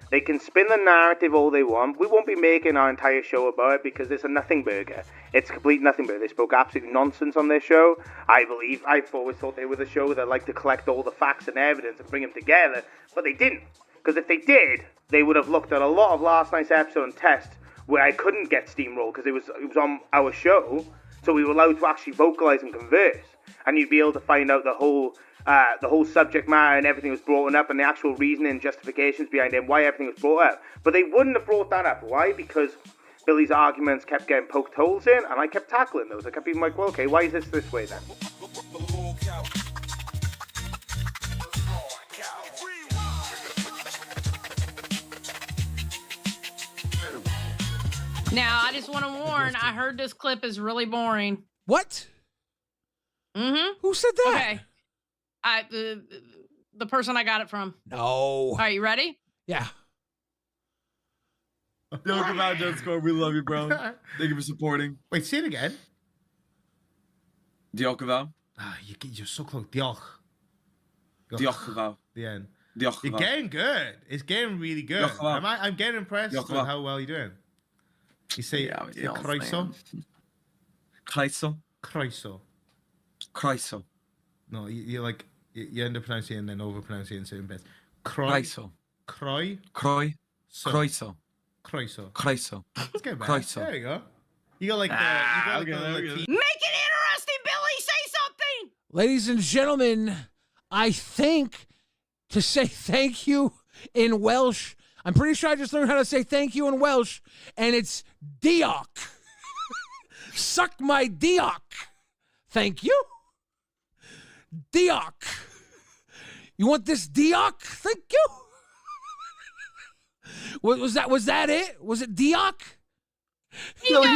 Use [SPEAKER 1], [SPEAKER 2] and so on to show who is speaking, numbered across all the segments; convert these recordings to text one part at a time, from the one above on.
[SPEAKER 1] They can spin the narrative all they want. We won't be making our entire show about it because it's a nothing burger. It's a complete nothing burger. They spoke absolute nonsense on their show. I've always thought they were the show that liked to collect all the facts and evidence and bring them together, but they didn't. Because if they did, they would have looked at a lot of last night's episode and test where I couldn't get steamrolled because it was on our show, so we were allowed to actually vocalize and converse, and you'd be able to find out the whole subject matter and everything was brought up and the actual reasoning and justifications behind it and why everything was brought up. But they wouldn't have brought that up. Why? Because Billy's arguments kept getting poked holes in, and I kept tackling those. I kept being like, well, okay, why is this way then?
[SPEAKER 2] Now, I just want to warn, I heard this clip is really boring.
[SPEAKER 3] What?
[SPEAKER 2] Mm-hmm.
[SPEAKER 3] Who said that?
[SPEAKER 2] Okay. The person I got it from.
[SPEAKER 3] No.
[SPEAKER 2] Are you ready?
[SPEAKER 3] Yeah.
[SPEAKER 4] Yo, come out, Score. We love you, bro. Thank you for supporting.
[SPEAKER 5] Wait, say it again.
[SPEAKER 4] Diolch yn fawr.
[SPEAKER 5] You're so close. Diolch.
[SPEAKER 4] Diolch yn fawr.
[SPEAKER 5] The end.
[SPEAKER 4] Diolch yn
[SPEAKER 5] You're
[SPEAKER 4] fawr.
[SPEAKER 5] getting good. It's getting really good.
[SPEAKER 4] Diolch yn fawr.
[SPEAKER 5] I'm getting impressed
[SPEAKER 4] Diolch
[SPEAKER 5] with
[SPEAKER 4] yn fawr.
[SPEAKER 5] how well you're doing. You say croeso?
[SPEAKER 4] Croeso.
[SPEAKER 5] Croeso.
[SPEAKER 4] Croeso.
[SPEAKER 5] No, you end up pronouncing it and then overpronouncing it in certain bits.
[SPEAKER 4] Croeso.
[SPEAKER 5] Croy.
[SPEAKER 4] Croeso.
[SPEAKER 5] Croeso.
[SPEAKER 4] Croeso.
[SPEAKER 5] Let's get back.
[SPEAKER 4] Croeso.
[SPEAKER 5] There you go. You got like the
[SPEAKER 4] okay.
[SPEAKER 5] Latin.
[SPEAKER 2] Make it interesting, Billy. Say something.
[SPEAKER 3] Ladies and gentlemen, I think to say thank you in Welsh, I'm pretty sure I just learned how to say thank you in Welsh, and it's diolch. Suck my diolch. Thank you. Diolch. You want this diolch? Thank you. Was that it? Was it diolch?
[SPEAKER 2] He goes,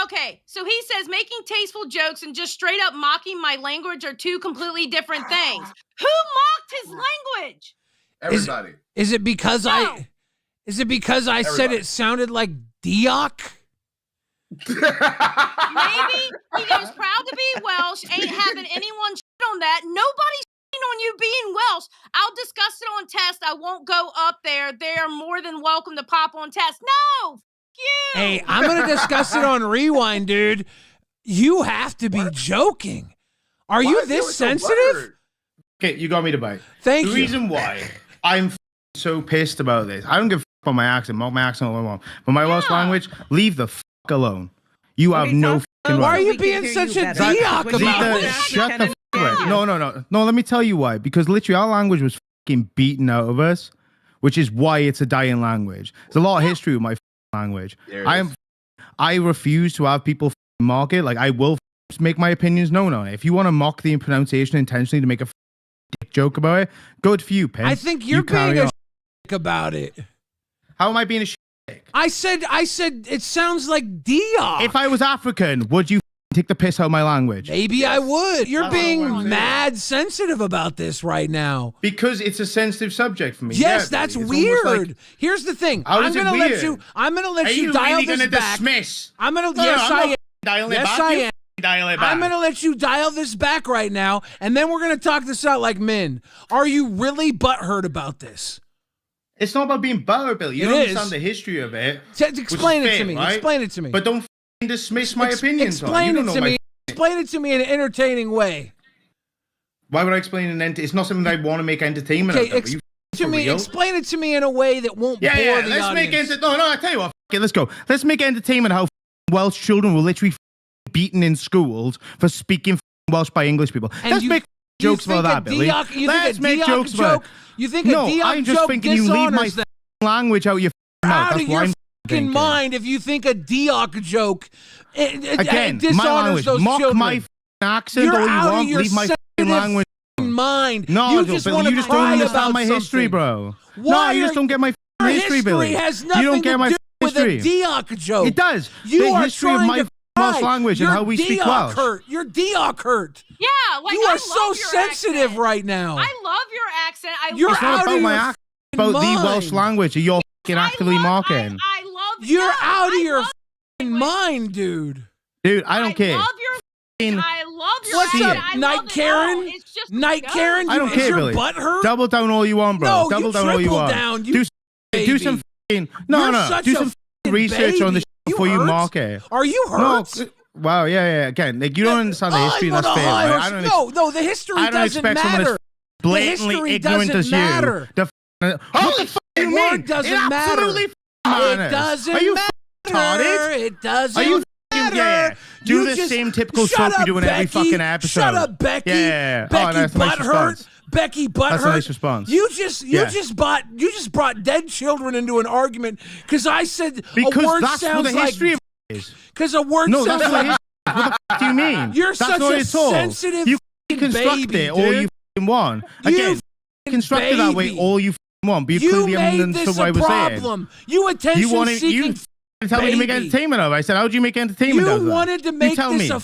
[SPEAKER 2] okay, so he says making tasteful jokes and just straight up mocking my language are two completely different things. Who mocked his language?
[SPEAKER 6] Everybody.
[SPEAKER 3] Is it because I said it sounded like diolch?
[SPEAKER 2] Maybe. He goes, proud to be Welsh, ain't having anyone shit on that. Nobody's shitting on you being Welsh. I'll discuss it on test. I won't go up there. They are more than welcome to pop on test. No, f*** you.
[SPEAKER 3] Hey, I'm going to discuss it on Rewind, dude. You have to be joking. Are you this sensitive?
[SPEAKER 5] Okay, you got me to bite.
[SPEAKER 3] Thank you.
[SPEAKER 5] The reason why I'm so pissed about this, I don't give a about my accent, mock my accent all I want, but my Welsh language, leave the alone. You have no fucking
[SPEAKER 3] Why
[SPEAKER 5] right.
[SPEAKER 3] are you being such a diok about this?
[SPEAKER 5] Shut the up. No, let me tell you why. Because literally our language was fucking beaten out of us, which is why it's a dying language. There's a lot of history with my language. I refuse to have people mock it. Like, I will make my opinions known on it. If you want to mock the pronunciation intentionally to make a dick joke about it, good for you, Pin.
[SPEAKER 3] I think you're being a about it.
[SPEAKER 5] How am I being a
[SPEAKER 3] I said it sounds like diok.
[SPEAKER 5] If I was African, would you take the piss out of my language?
[SPEAKER 3] Maybe I would. You're being mad sensitive about this right now.
[SPEAKER 5] Because it's a sensitive subject for me.
[SPEAKER 3] Yes,
[SPEAKER 5] yeah,
[SPEAKER 3] that's
[SPEAKER 5] it's
[SPEAKER 3] weird.
[SPEAKER 5] like,
[SPEAKER 3] Here's the thing.
[SPEAKER 5] I'm gonna let
[SPEAKER 3] you
[SPEAKER 5] Are
[SPEAKER 3] dial
[SPEAKER 5] really
[SPEAKER 3] this
[SPEAKER 5] gonna
[SPEAKER 3] back.
[SPEAKER 5] Dismiss?
[SPEAKER 3] I'm gonna
[SPEAKER 5] Dial it
[SPEAKER 3] yes,
[SPEAKER 5] back.
[SPEAKER 3] I am.
[SPEAKER 5] Dial it back.
[SPEAKER 3] I'm gonna let you dial this back right now, and then we're gonna talk this out like men. Are you really butthurt about this?
[SPEAKER 5] It's not about being butthurt, Billy. You don't understand the history of it.
[SPEAKER 3] Explain it to me.
[SPEAKER 5] Right?
[SPEAKER 3] Explain it to me.
[SPEAKER 5] But don't dismiss my opinions.
[SPEAKER 3] Explain it to me. Explain it to me in an entertaining way.
[SPEAKER 5] Why would I explain it's not something that I want to make entertainment of.
[SPEAKER 3] Explain it to me in a way that won't bore the
[SPEAKER 5] let's
[SPEAKER 3] audience.
[SPEAKER 5] No, I tell you what. Let's go. Let's make entertainment how Welsh children were literally beaten in schools for speaking Welsh by English people. Let's make jokes about that, Billy. Let's make jokes about it.
[SPEAKER 3] You think a diok
[SPEAKER 5] I'm just
[SPEAKER 3] joke
[SPEAKER 5] thinking you leave my language out your mouth.
[SPEAKER 3] Out of your fucking mind if you think a diok joke
[SPEAKER 5] again
[SPEAKER 3] dishonors
[SPEAKER 5] my language.
[SPEAKER 3] those
[SPEAKER 5] Mock
[SPEAKER 3] children.
[SPEAKER 5] my
[SPEAKER 3] You're
[SPEAKER 5] accent all you
[SPEAKER 3] out
[SPEAKER 5] want.
[SPEAKER 3] Of your
[SPEAKER 5] leave my language
[SPEAKER 3] mind.
[SPEAKER 5] No,
[SPEAKER 3] you just
[SPEAKER 5] Billy, you just don't understand my history, bro. No, you just don't get my history, Billy.
[SPEAKER 3] Has
[SPEAKER 5] you don't get my history.
[SPEAKER 3] With a diok joke.
[SPEAKER 5] It does.
[SPEAKER 3] You
[SPEAKER 5] the
[SPEAKER 3] are
[SPEAKER 5] history of my Welsh language and how we speak Welsh.
[SPEAKER 3] Your diok hurt.
[SPEAKER 2] Yeah, like
[SPEAKER 3] you are so sensitive right now.
[SPEAKER 2] I love your accent.
[SPEAKER 5] It's not about my accent. It's about the Welsh language that you're actively mocking.
[SPEAKER 2] I love.
[SPEAKER 3] You're out of your mind, dude.
[SPEAKER 5] Dude, I don't care.
[SPEAKER 2] I love your
[SPEAKER 3] What's
[SPEAKER 2] accent.
[SPEAKER 3] up, Night Karen? Night Karen?
[SPEAKER 5] I don't care, Billy.
[SPEAKER 3] Butt hurt?
[SPEAKER 5] Double down all you want, bro.
[SPEAKER 3] No,
[SPEAKER 5] Double down all you want.
[SPEAKER 3] Down.
[SPEAKER 5] Do some do some research on this before you mock it.
[SPEAKER 3] Are you hurt?
[SPEAKER 5] No, wow, yeah. Again, like, you don't understand the history, and that's fair. Right?
[SPEAKER 3] No, the history doesn't matter.
[SPEAKER 5] Blatantly ignorant as you.
[SPEAKER 3] Matter.
[SPEAKER 5] What the fuck do you mean?
[SPEAKER 3] Doesn't
[SPEAKER 5] it absolutely
[SPEAKER 3] matter. It doesn't
[SPEAKER 5] Are you
[SPEAKER 3] matter. It doesn't
[SPEAKER 5] Are you
[SPEAKER 3] matter.
[SPEAKER 5] Yeah. Do the same typical trope you do in every fucking episode.
[SPEAKER 3] Shut up, Becky.
[SPEAKER 5] Yeah.
[SPEAKER 3] Becky
[SPEAKER 5] that's a nice response.
[SPEAKER 3] Becky butthurt.
[SPEAKER 5] That's a nice response.
[SPEAKER 3] You just brought dead children into an argument because I said
[SPEAKER 5] because
[SPEAKER 3] a word
[SPEAKER 5] that's
[SPEAKER 3] sounds
[SPEAKER 5] what the history of is.
[SPEAKER 3] Because a word sounds
[SPEAKER 5] that's
[SPEAKER 3] like.
[SPEAKER 5] What the fuck do you mean?
[SPEAKER 3] You're
[SPEAKER 5] that's
[SPEAKER 3] such a sensitive
[SPEAKER 5] You construct
[SPEAKER 3] baby,
[SPEAKER 5] it all you want. Again, construct it that way all you want. But you clearly haven't understood what I was saying.
[SPEAKER 3] You attention-seeking.
[SPEAKER 5] You tell me to make entertainment of it. I said, how do you make entertainment of that?
[SPEAKER 3] You wanted to make this a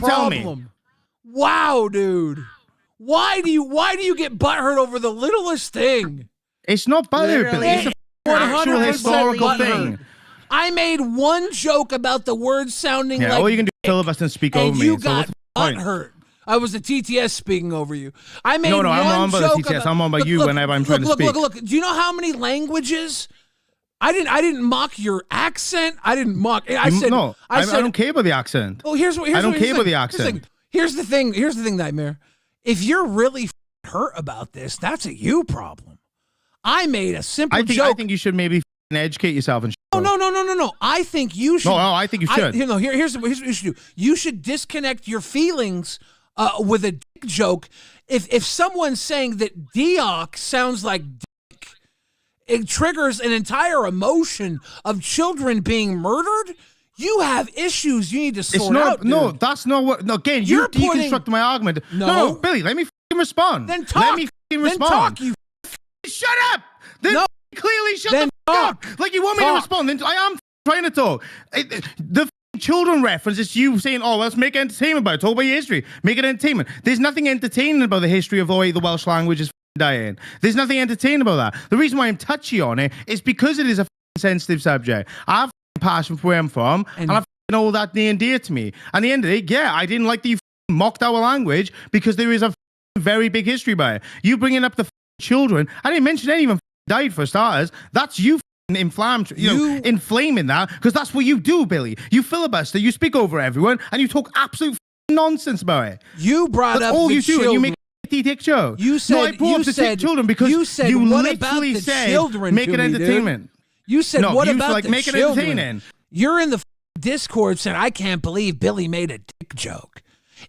[SPEAKER 3] problem.
[SPEAKER 5] Tell me.
[SPEAKER 3] Wow, dude. Why do you get butthurt over the littlest thing?
[SPEAKER 5] It's not butthurt, Billy. It's an actual historical thing.
[SPEAKER 3] I made one joke about the word sounding like
[SPEAKER 5] all you can do is filibuster and speak over me.
[SPEAKER 3] You got butthurt. I was the TTS speaking over you. I made
[SPEAKER 5] I'm on by the TTS. I'm on by you whenever I'm trying to speak.
[SPEAKER 3] Look. Do you know how many languages? I didn't mock your accent. I didn't mock. I said I
[SPEAKER 5] don't care about the accent.
[SPEAKER 3] Oh, here's
[SPEAKER 5] I don't care about the accent.
[SPEAKER 3] Here's the thing, Nightmare. If you're really hurt about this, that's a you problem. I made a simple joke.
[SPEAKER 5] I think you should maybe educate yourself and.
[SPEAKER 3] No. I think you should.
[SPEAKER 5] No, I think you should.
[SPEAKER 3] Here's what you should do. You should disconnect your feelings with a dick joke. If someone's saying that Deoc sounds like dick, it triggers an entire emotion of children being murdered. You have issues you need to sort out.
[SPEAKER 5] No, that's not what. No, again, you deconstruct my argument. No, Billy, let me respond.
[SPEAKER 3] Then talk.
[SPEAKER 5] Let me respond.
[SPEAKER 3] Then talk.
[SPEAKER 5] Shut up. Then clearly shut the fuck up. Like you want me to respond. Then I am trying to talk. The children reference is you saying, "Oh, let's make entertainment about it. Talk about your history. Make it entertainment." There's nothing entertaining about the history of the way the Welsh language is dying. There's nothing entertaining about that. The reason why I'm touchy on it is because it is a sensitive subject. I have passion for where I'm from, and I know that near and dear to me. At the end of the day, I didn't like that you mocked our language because there is a very big history by it. You bringing up the children, I didn't mention anyone died for starters. That's you inflaming that because that's what you do, Billy. You filibuster, you speak over everyone, and you talk absolute nonsense about it.
[SPEAKER 3] You brought up
[SPEAKER 5] all you
[SPEAKER 3] children.
[SPEAKER 5] do. You make a dick show.
[SPEAKER 3] You said
[SPEAKER 5] I brought up the children because you literally said make it entertainment.
[SPEAKER 3] You said, what about the
[SPEAKER 5] make it entertaining?
[SPEAKER 3] You're in the Discord saying, I can't believe Billy made a dick joke.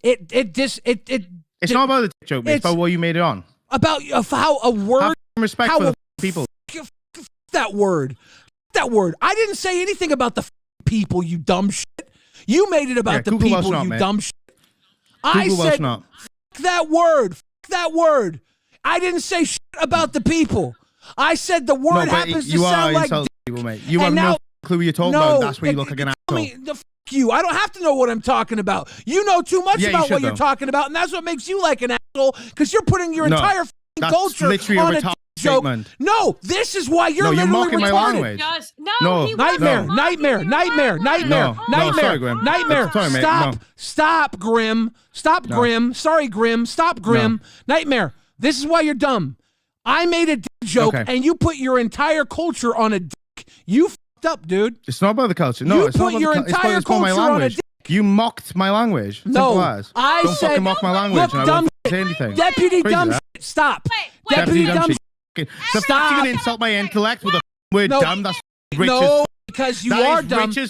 [SPEAKER 3] It's
[SPEAKER 5] not about the dick joke, it's about what you made it on.
[SPEAKER 3] About how a word...
[SPEAKER 5] Have respect for the people.
[SPEAKER 3] That word. I didn't say anything about the people, you dumb shit. You made it about the people, you dumb shit. I said, that word. I didn't say shit about the people. I said the word happens to sound like
[SPEAKER 5] people, mate. You have no clue what you're talking about. That's where you look like an asshole.
[SPEAKER 3] You. I don't have to know what I'm talking about. You know too much about what you're talking about, and that's what makes you like an asshole, because you're putting your entire culture on a joke. No, this is why you're literally
[SPEAKER 5] mocking my language.
[SPEAKER 3] Nightmare. Stop, Grim. Sorry, Grim. Stop, Grim. Nightmare. This is why you're dumb. I made a dick joke, and you put your entire culture on a dick. You f***ed up, dude.
[SPEAKER 5] It's not about the culture. No, it's not about
[SPEAKER 3] your entire culture on a dick.
[SPEAKER 5] You mocked my language.
[SPEAKER 3] No,
[SPEAKER 5] I don't fucking mock my language.
[SPEAKER 3] Look, dumb shit.
[SPEAKER 5] Anything.
[SPEAKER 3] Deputy dumb shit. Stop. Deputy dumb shit.
[SPEAKER 5] Stop. You're gonna insult my intellect with a word dumb. That's rich.
[SPEAKER 3] No, because you are dumb.
[SPEAKER 5] You're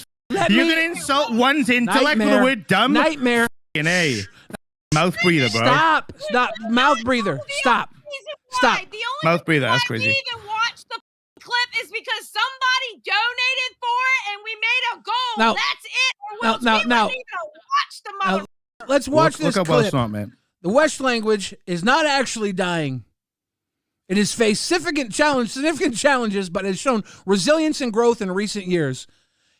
[SPEAKER 5] gonna insult one's intellect with the word dumb.
[SPEAKER 3] Nightmare.
[SPEAKER 5] Mouth breather, bro.
[SPEAKER 3] Stop. Mouth breather. Stop.
[SPEAKER 5] Mouth breather. That's crazy.
[SPEAKER 2] We even watched the clip is because somebody donated for it and we made a goal.
[SPEAKER 3] Now,
[SPEAKER 2] that's it. Or else we wouldn't even watch the mother.
[SPEAKER 3] Let's watch this
[SPEAKER 5] clip.
[SPEAKER 3] Welsh
[SPEAKER 5] not, man.
[SPEAKER 3] The Welsh language is not actually dying. It has faced significant challenges, but has shown resilience and growth in recent years.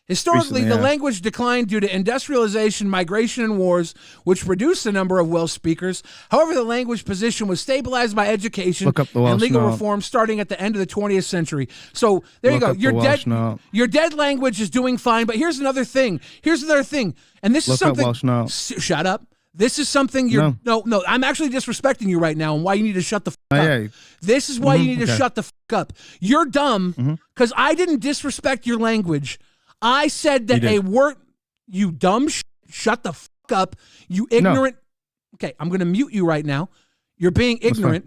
[SPEAKER 3] Historically, the language declined due to industrialization, migration, and wars, which reduced the number of Welsh speakers. However, the language position was stabilized by education and legal reform starting at the end of the 20th century. So there you go. Your dead language is doing fine, but here's another thing. And this is something... Shut up. This is something you're... No, I'm actually disrespecting you right now and why you need to shut the
[SPEAKER 5] yeah.
[SPEAKER 3] This is why you need to shut the fuck up. You're dumb because I didn't disrespect your language. I said that a word, you dumb shut the fuck up. You ignorant. No. Okay, I'm going to mute you right now. You're being ignorant.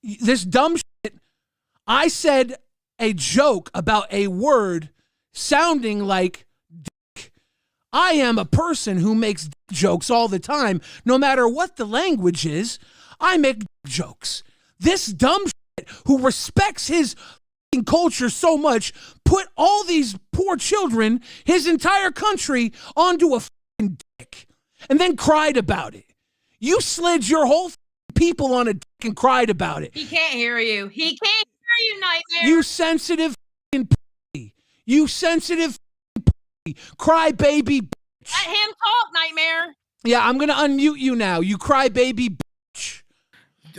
[SPEAKER 3] This dumb shit. I said a joke about a word sounding like dick. I am a person who makes jokes all the time. No matter what the language is, I make jokes. This dumb shit who respects his culture so much put all these poor children, his entire country, onto a dick and then cried about it. You slid your whole people on a dick and cried about it.
[SPEAKER 2] He can't hear you. He can't hear you, Nightmare.
[SPEAKER 3] You sensitive pussy. You sensitive pussy. Cry baby bitch.
[SPEAKER 2] Let him talk, Nightmare.
[SPEAKER 3] Yeah, I'm going to unmute you now. You cry baby bitch.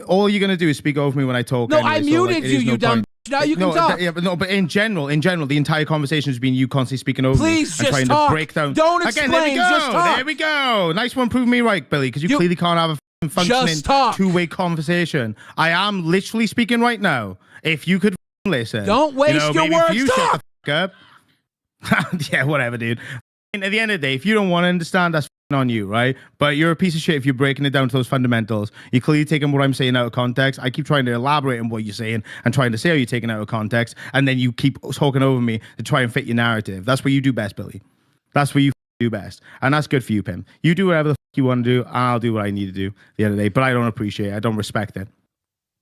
[SPEAKER 5] All you're going to do is speak over me when I talk.
[SPEAKER 3] No,
[SPEAKER 5] anyway,
[SPEAKER 3] I muted you, you dumb bitch. Now you can talk.
[SPEAKER 5] But in general, the entire conversation has been you constantly speaking over me.
[SPEAKER 3] Please
[SPEAKER 5] and
[SPEAKER 3] just
[SPEAKER 5] trying
[SPEAKER 3] talk.
[SPEAKER 5] to break down.
[SPEAKER 3] Don't explain,
[SPEAKER 5] Again, there we go.
[SPEAKER 3] just talk.
[SPEAKER 5] There we go. Nice one, prove me right, Billy, because you clearly can't have a functioning two-way conversation. I am literally speaking right now. If you could listen.
[SPEAKER 3] Don't waste your words.
[SPEAKER 5] You shut the fuck up. Yeah, whatever, dude. And at the end of the day, if you don't want to understand, that's on you, right? But you're a piece of shit if you're breaking it down to those fundamentals. You're clearly taking what I'm saying out of context. I keep trying to elaborate on what you're saying and trying to say how you're taking it out of context, and then you keep talking over me to try and fit your narrative. That's what you do best, Billy. That's what you do best. And that's good for you, Pim. You do whatever the fuck you want to do, and I'll do what I need to do the other day. But I don't appreciate it. I don't respect it.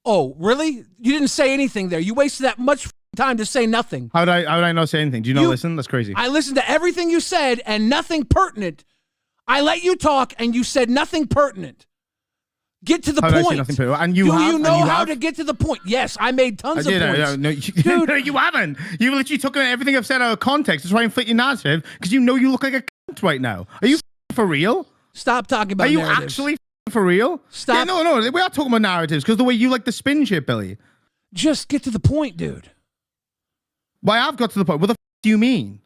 [SPEAKER 3] Oh, really? You didn't say anything there. You wasted that much time to say nothing.
[SPEAKER 5] How did I not say anything? Do you not listen? That's crazy.
[SPEAKER 3] I listened to everything you said and nothing pertinent. I let you talk and you said nothing pertinent. Get to the point.
[SPEAKER 5] Did I say nothing pertinent? And you
[SPEAKER 3] know how to get to the point. Yes, I made tons of points.
[SPEAKER 5] No, dude, no, you haven't. You literally took everything I've said out of context to try and fit your narrative because you know you look like a cunt right now. Are you for real?
[SPEAKER 3] Stop talking about narratives.
[SPEAKER 5] Are you actually for real?
[SPEAKER 3] Stop.
[SPEAKER 5] Yeah, no, we are talking about narratives because the way you like to spin shit, Billy.
[SPEAKER 3] Just get to the point, dude.
[SPEAKER 5] Why, I've got to the point. What the do you mean?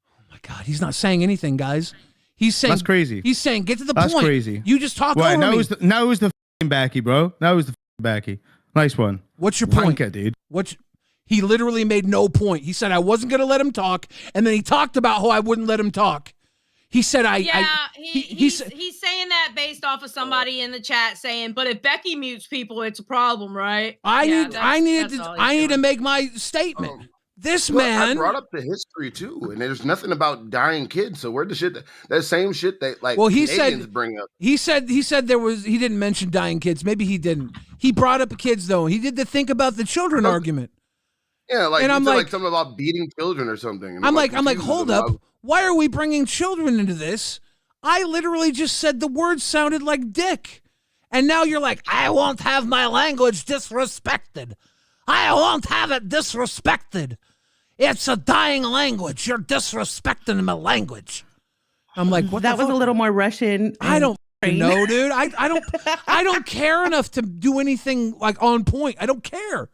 [SPEAKER 3] Oh my God, he's not saying anything, guys. He's saying
[SPEAKER 5] that's crazy.
[SPEAKER 3] He's saying get to the point.
[SPEAKER 5] That's crazy.
[SPEAKER 3] You just talk over me.
[SPEAKER 5] Now is the backy, bro. Now is the backy. Nice one.
[SPEAKER 3] What's your point,
[SPEAKER 5] Wanker, dude?
[SPEAKER 3] He literally made no point. He said I wasn't going to let him talk, and then he talked about how I wouldn't let him talk. He said
[SPEAKER 2] he's saying that based off of somebody in the chat saying, but if Becky mutes people, it's a problem, right?
[SPEAKER 3] I need to make my statement. This man.
[SPEAKER 6] I brought up the history too, and there's nothing about dying kids. So where the shit that same shit that like Canadians bring up.
[SPEAKER 3] He said he didn't mention dying kids. Maybe he didn't. He brought up kids though. He did the think about the children argument.
[SPEAKER 6] Yeah, like, and I'm like something about beating children or something.
[SPEAKER 3] I'm like, hold up. Why are we bringing children into this? I literally just said the word sounded like dick. And now you're like, I won't have my language disrespected. I won't have it disrespected. It's a dying language. You're disrespecting my language. I'm like, what?
[SPEAKER 7] That was a little more Russian.
[SPEAKER 3] I don't know, dude. I don't care enough to do anything like on point. I don't care.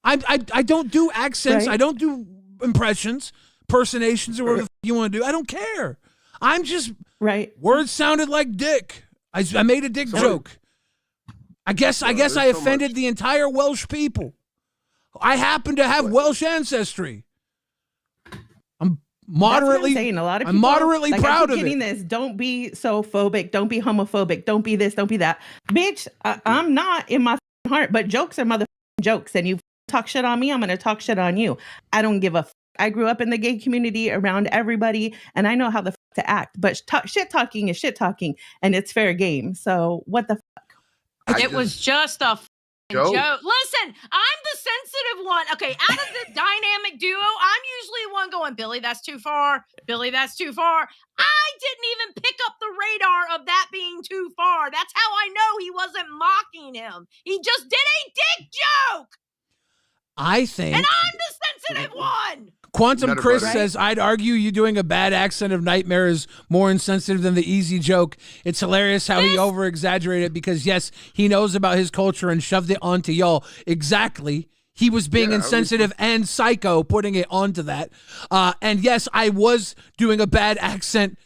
[SPEAKER 3] I don't do accents. Right. I don't do impressions, impersonations, or whatever you want to do. I don't care. I'm just Words sounded like dick. I made a dick joke. I guess I offended the entire Welsh people. I happen to have Welsh ancestry. I'm moderately
[SPEAKER 7] saying. A lot of people,
[SPEAKER 3] I'm moderately proud of it.
[SPEAKER 7] This. Don't be so phobic. Don't be homophobic. Don't be this. Don't be that. Bitch, I'm not in my heart, but jokes are motherfucking jokes. And you talk shit on me, I'm going to talk shit on you. I don't give a f. I grew up in the gay community around everybody, and I know how the f to act. But shit talking is shit talking, and it's fair game. So what the fuck?
[SPEAKER 2] It was just a joke. Listen, I'm the sensitive one. Okay, out of the dynamic duo, I'm usually the one going, Billy, that's too far. Billy, that's too far. I didn't even pick up the radar of that being too far. That's how I know he wasn't mocking him. He just did a dick joke.
[SPEAKER 3] I think.
[SPEAKER 2] And I'm the sensitive one.
[SPEAKER 3] Quantum Chris says, I'd argue you doing a bad accent of Nightmare is more insensitive than the easy joke. It's hilarious how he over-exaggerated because, yes, he knows about his culture and shoved it onto y'all. Exactly. He was being insensitive and psycho, putting it onto that. And, yes, I was doing a bad accent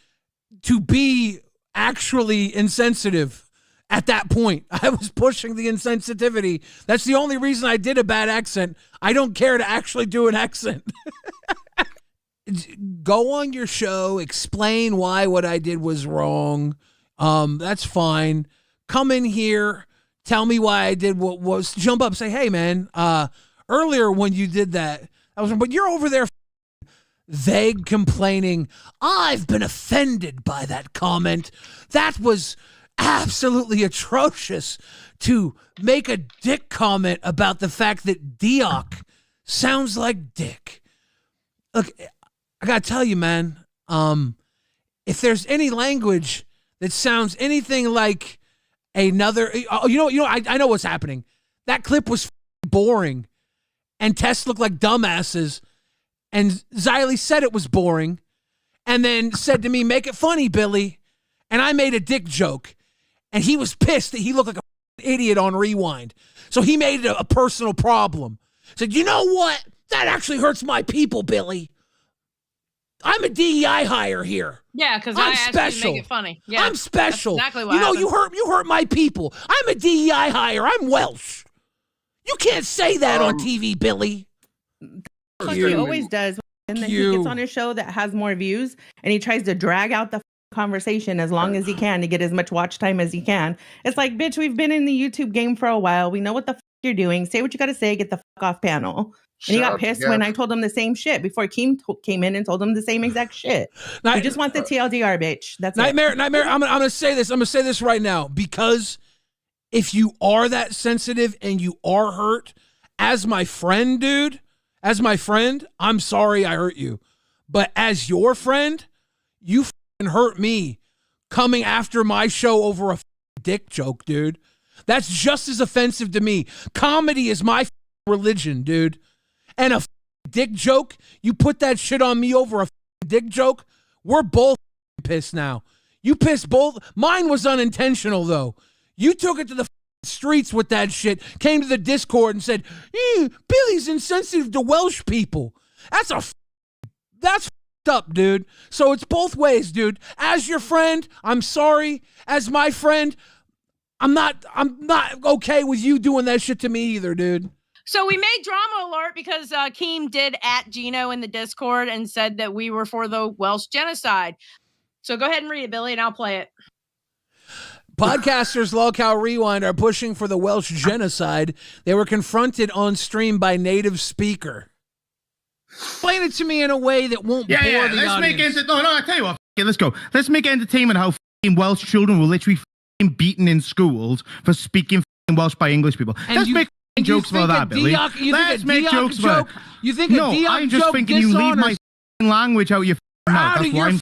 [SPEAKER 3] to be actually insensitive. At that point, I was pushing the insensitivity. That's the only reason I did a bad accent. I don't care to actually do an accent. Go on your show, explain why what I did was wrong. That's fine. Come in here, tell me why I did what was. Jump up, say, hey man, earlier when you did that, but you're over there vague complaining. I've been offended by that comment. That was absolutely atrocious to make a dick comment about the fact that Dioc sounds like dick. Look, I gotta tell you, man, if there's any language that sounds anything like another, I know what's happening. That clip was boring, and Tess looked like dumbasses, and Xylee said it was boring, and then said to me, make it funny, Billy, and I made a dick joke, and he was pissed that he looked like an idiot on Rewind, so he made it a personal problem. Said, you know what? That actually hurts my people, Billy. I'm a DEI hire here.
[SPEAKER 2] Yeah, because I asked you to make it funny. Yeah,
[SPEAKER 3] I'm special.
[SPEAKER 2] That's exactly what happened.
[SPEAKER 3] You hurt my people. I'm a DEI hire. I'm Welsh. You can't say that on TV, Billy.
[SPEAKER 7] He always does. And then he gets on a show that has more views, and he tries to drag out the conversation as long as he can to get as much watch time as he can. It's like, bitch, we've been in the YouTube game for a while. We know what the you're doing. Say what you got to say. Get the off panel. And he got pissed when I told him the same shit before Keem came in and told him the same exact shit. He just wants the TLDR, bitch. That's
[SPEAKER 3] Nightmare. I'm gonna say this. I'm gonna say this right now, because if you are that sensitive and you are hurt, as my friend, dude, I'm sorry I hurt you. But as your friend, you hurt me coming after my show over a dick joke, dude. That's just as offensive to me. Comedy is my religion, dude. And a dick joke, you put that shit on me over a dick joke, we're both pissed now. You pissed both. Mine was unintentional, though. You took it to the streets with that shit, came to the Discord and said, Billy's insensitive to Welsh people. That's up, dude. So it's both ways, dude. As your friend, I'm sorry. As my friend, I'm not okay with you doing that shit to me either, dude.
[SPEAKER 2] So we made drama alert because Keem did at Gino in the Discord and said that we were for the Welsh genocide. So go ahead and read it, Billy, and I'll play it.
[SPEAKER 3] Podcasters LolcowRewind are pushing for the Welsh genocide. They were confronted on stream by native speaker. Explain it to me in a way that won't bore the
[SPEAKER 5] let's
[SPEAKER 3] audience.
[SPEAKER 5] I tell you what, let's go. Let's make entertainment how Welsh children were literally beaten in schools for speaking Welsh by English people. Let's make jokes about that, Billy. Let's make jokes about it.
[SPEAKER 3] You think a Dioc
[SPEAKER 5] I'm just
[SPEAKER 3] joke
[SPEAKER 5] thinking you leave my language out your mouth.
[SPEAKER 3] Out of your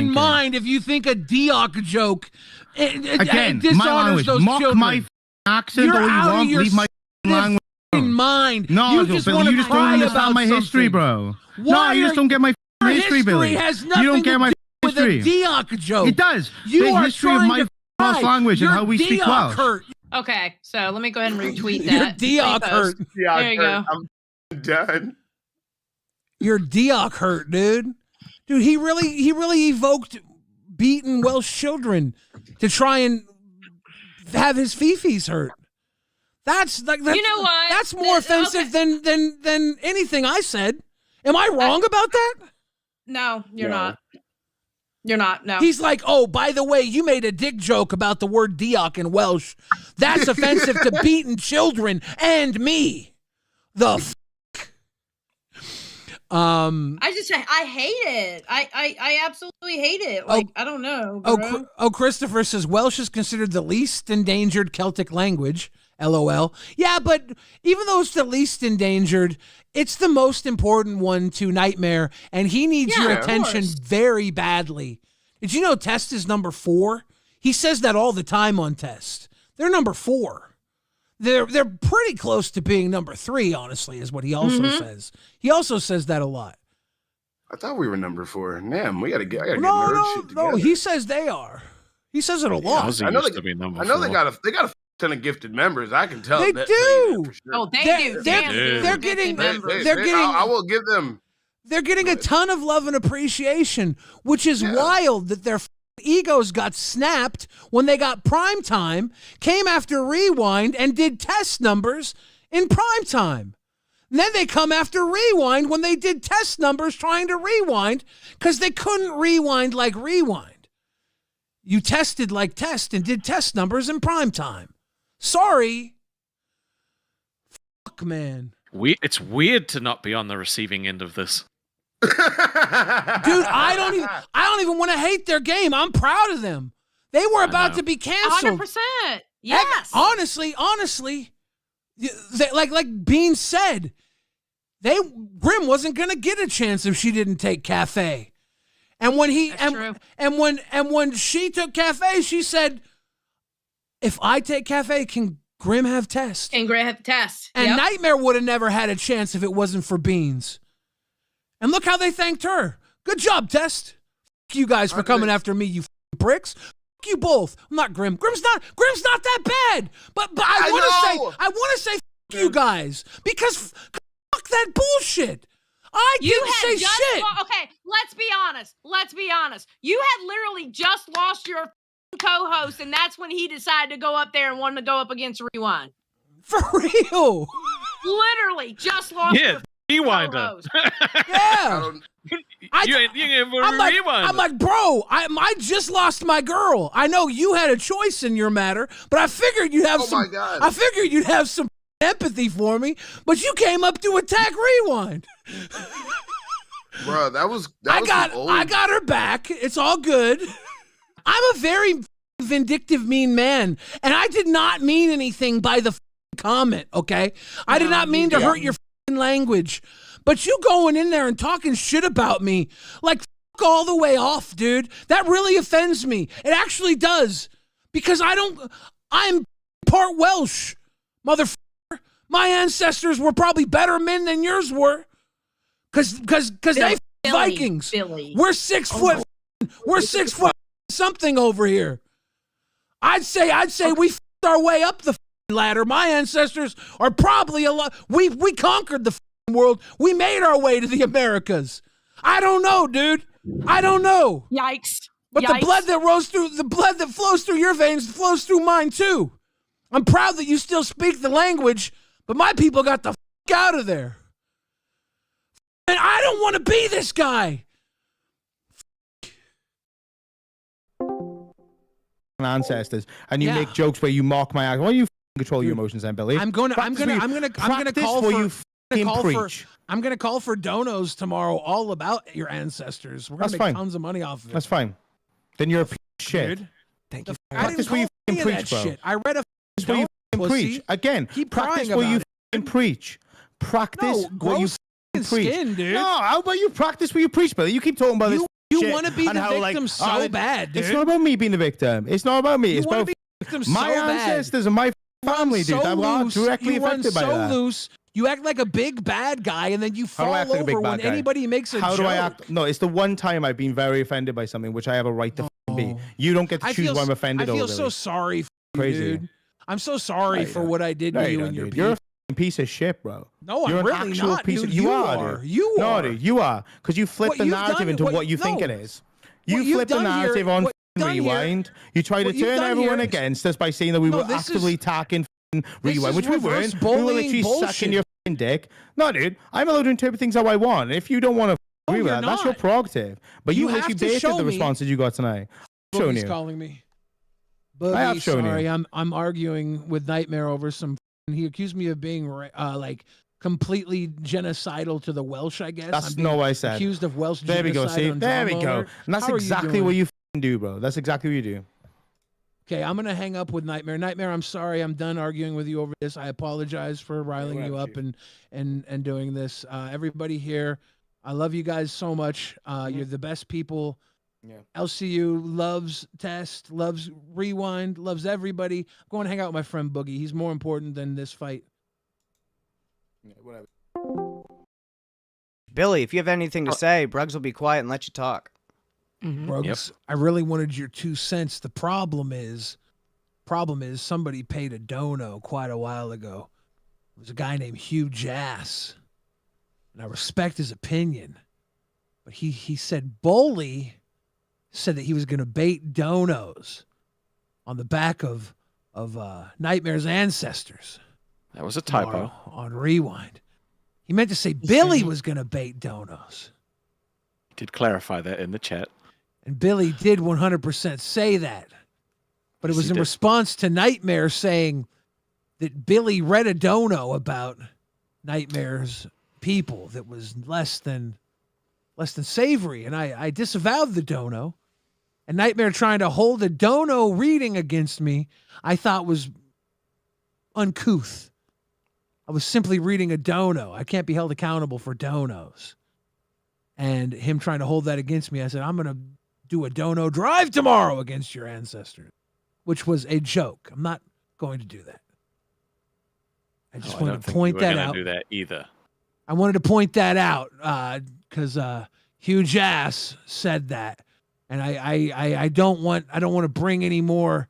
[SPEAKER 3] mind if you think a Dioc joke
[SPEAKER 5] again,
[SPEAKER 3] dishonors
[SPEAKER 5] my language.
[SPEAKER 3] those
[SPEAKER 5] Mock
[SPEAKER 3] children.
[SPEAKER 5] my accent
[SPEAKER 3] You're
[SPEAKER 5] all you
[SPEAKER 3] out
[SPEAKER 5] want.
[SPEAKER 3] of your
[SPEAKER 5] Leave my language
[SPEAKER 3] in mind.
[SPEAKER 5] No,
[SPEAKER 3] you just
[SPEAKER 5] Billy, you just don't understand
[SPEAKER 3] about
[SPEAKER 5] my history, bro.
[SPEAKER 3] Why
[SPEAKER 5] you just don't get my history, Billy.
[SPEAKER 3] Has
[SPEAKER 5] you don't get my history.
[SPEAKER 3] With a Dioc joke.
[SPEAKER 5] It does.
[SPEAKER 3] You
[SPEAKER 5] the
[SPEAKER 3] are
[SPEAKER 5] history of my Welsh language and how we speak Welsh.
[SPEAKER 3] Hurt.
[SPEAKER 2] Okay, so let me go ahead and retweet that.
[SPEAKER 3] Your Dioc hurt.
[SPEAKER 2] There you go.
[SPEAKER 6] I'm done.
[SPEAKER 3] Your Dioc hurt, dude. Dude, he really evoked beaten Welsh children to try and have his fifis hurt. That's like
[SPEAKER 2] you know what?
[SPEAKER 3] That's more offensive than anything I said. Am I wrong about that?
[SPEAKER 2] No, you're not. You're not, no.
[SPEAKER 3] He's like, oh, by the way, you made a dick joke about the word Dioc in Welsh. That's offensive to beaten children and me.
[SPEAKER 2] I hate it. I absolutely hate it. Like, I don't know.
[SPEAKER 3] Christopher says Welsh is considered the least endangered Celtic language. LOL. Yeah, but even though it's the least endangered, it's the most important one to Nightmare, and he needs your attention very badly. Did you know Test is number 4? He says that all the time on Test. They're number 4. They're pretty close to being number 3, honestly, is what he also says. He also says that a lot.
[SPEAKER 6] I thought we were number 4. Damn, I gotta get nerd shit together.
[SPEAKER 3] No, he says they are. He says it a lot.
[SPEAKER 6] I know they got a ton of gifted members. I can tell.
[SPEAKER 3] They do.
[SPEAKER 6] For sure.
[SPEAKER 2] Oh, they do.
[SPEAKER 3] They're getting.
[SPEAKER 6] I will give them.
[SPEAKER 3] They're getting a ton of love and appreciation, which is wild that they're egos got snapped when they got prime time, came after Rewind, and did test numbers in prime time. And then they come after Rewind when they did test numbers trying to rewind because they couldn't rewind like Rewind. You tested like test and did test numbers in prime time. Sorry. Fuck, man.
[SPEAKER 8] It's weird to not be on the receiving end of this.
[SPEAKER 3] Dude, I don't even want to hate their game. I'm proud of them. They were about to be canceled.
[SPEAKER 2] 100%. Yes.
[SPEAKER 3] Honestly, like Bean said, Grim wasn't gonna get a chance if she didn't take Cafe. And when when she took Cafe, she said, "If I take Cafe, can Grim have Test?"
[SPEAKER 2] And Grim have Test.
[SPEAKER 3] And Nightmare would have never had a chance if it wasn't for Beans. And look how they thanked her. Good job, Test. Fuck you guys for coming after me, you pricks. Fuck you both. I'm not Grim. Grim's not that bad. But I want to say fuck you guys because fuck that bullshit. I didn't say shit.
[SPEAKER 2] Okay, let's be honest. You had literally just lost your co-host, and that's when he decided to go up there and wanted to go up against Rewind.
[SPEAKER 3] For real.
[SPEAKER 2] Literally just lost your
[SPEAKER 8] Rewinder.
[SPEAKER 3] Yeah. I'm like, bro, I just lost my girl. I know you had a choice in your matter, but I figured you'd have I figured you'd have some empathy for me, but you came up to attack Rewind.
[SPEAKER 6] Bro, that was
[SPEAKER 3] I got her back. It's all good. I'm a very vindictive, mean man, and I did not mean anything by the comment, okay? I did not mean to hurt your language, but you going in there and talking shit about me, like all the way off, dude. That really offends me. It actually does, because I'm part Welsh, motherfucker. My ancestors were probably better men than yours were, because they Vikings.
[SPEAKER 2] Billy.
[SPEAKER 3] We're 6 foot. We're 6 foot something over here. I'd say we our way up the ladder. My ancestors are probably a lot. We conquered the world. We made our way to the Americas. I don't know, dude. I don't know.
[SPEAKER 2] Yikes.
[SPEAKER 3] But the blood that flows through your veins flows through mine too. I'm proud that you still speak the language, but my people got the out of there. And I don't want to be this guy.
[SPEAKER 5] Ancestors, and you make jokes where you mock my act. Why don't you control your emotions, then, Billy?
[SPEAKER 3] I'm gonna call for donos tomorrow, all about your ancestors. We're gonna make tons of money off of it.
[SPEAKER 5] That's fine. Then you're a piece of shit.
[SPEAKER 3] Dude, thank you.
[SPEAKER 5] Practice where you preach, bro.
[SPEAKER 3] Shit. I read a
[SPEAKER 5] where you preach again.
[SPEAKER 3] Keep
[SPEAKER 5] practice where you preach. Practice where you preach.
[SPEAKER 3] Dude.
[SPEAKER 5] No, how about you practice where you preach, Billy? You keep talking about this.
[SPEAKER 3] You want to be the victim so bad, dude.
[SPEAKER 5] It's not about me being the victim. It's not about me. It's about my ancestors and my family, dude. That were directly affected by that.
[SPEAKER 3] Loose. You act like a big bad guy, and then you fall over when anybody makes a joke.
[SPEAKER 5] How do I act? No, it's the one time I've been very offended by something, which I have a right to be. You don't get to choose why I'm offended over.
[SPEAKER 3] I feel so sorry for you, dude. I'm so sorry for what I did to you and your people.
[SPEAKER 5] You're a piece of shit, bro.
[SPEAKER 3] No, I'm really not, dude.
[SPEAKER 5] You are. No, dude, you are. Because you flip the narrative into what you think it is. You flip the narrative on Rewind. You try to turn everyone against us by saying that we were actively attacking Rewind, which we weren't. We were literally sucking your dick. No, dude, I'm allowed to interpret things how I want. If you don't want to agree with that, that's your prerogative. But you literally baited the responses you got tonight. I've shown you.
[SPEAKER 3] Calling me.
[SPEAKER 5] I have shown you.
[SPEAKER 3] Sorry, I'm arguing with Nightmare over some. He accused me of being like completely genocidal to the Welsh, I guess.
[SPEAKER 5] That's not what I said.
[SPEAKER 3] Accused of Welsh
[SPEAKER 5] genocide. There we go. See, there we go. And that's exactly what you do, bro. That's exactly what you do.
[SPEAKER 3] Okay, I'm gonna hang up with Nightmare. Nightmare, I'm sorry. I'm done arguing with you over this. I apologize for riling you up and doing this. Everybody here, I love you guys so much. You're the best people. Yeah. LCU loves Test, loves Rewind, loves everybody. I'm going to hang out with my friend Boogie. He's more important than this fight.
[SPEAKER 5] Yeah, whatever.
[SPEAKER 9] Billy, if you have anything to say, Bruggs will be quiet and let you talk.
[SPEAKER 3] Bruggs, I really wanted your 2 cents. The problem is somebody paid a dono quite a while ago. It was a guy named Hugh Jass. And I respect his opinion. But he said Boley said that he was going to bait donos on the back of Nightmare's ancestors.
[SPEAKER 8] That was a typo.
[SPEAKER 3] On Rewind. He meant to say Billy was going to bait donos.
[SPEAKER 8] He did clarify that in the chat.
[SPEAKER 3] And Billy did 100% say that. But it was in response to Nightmare saying that Billy read a dono about Nightmare's people that was less than savory. And I disavowed the dono. And Nightmare trying to hold a dono reading against me, I thought was uncouth. I was simply reading a dono. I can't be held accountable for donos. And him trying to hold that against me, I said, I'm going to do a dono drive tomorrow against your ancestors, which was a joke. I'm not going to do that. I just wanted to point that out.
[SPEAKER 8] Do that either.
[SPEAKER 3] I wanted to point that out because Huge Ass said that, and I don't want to bring any more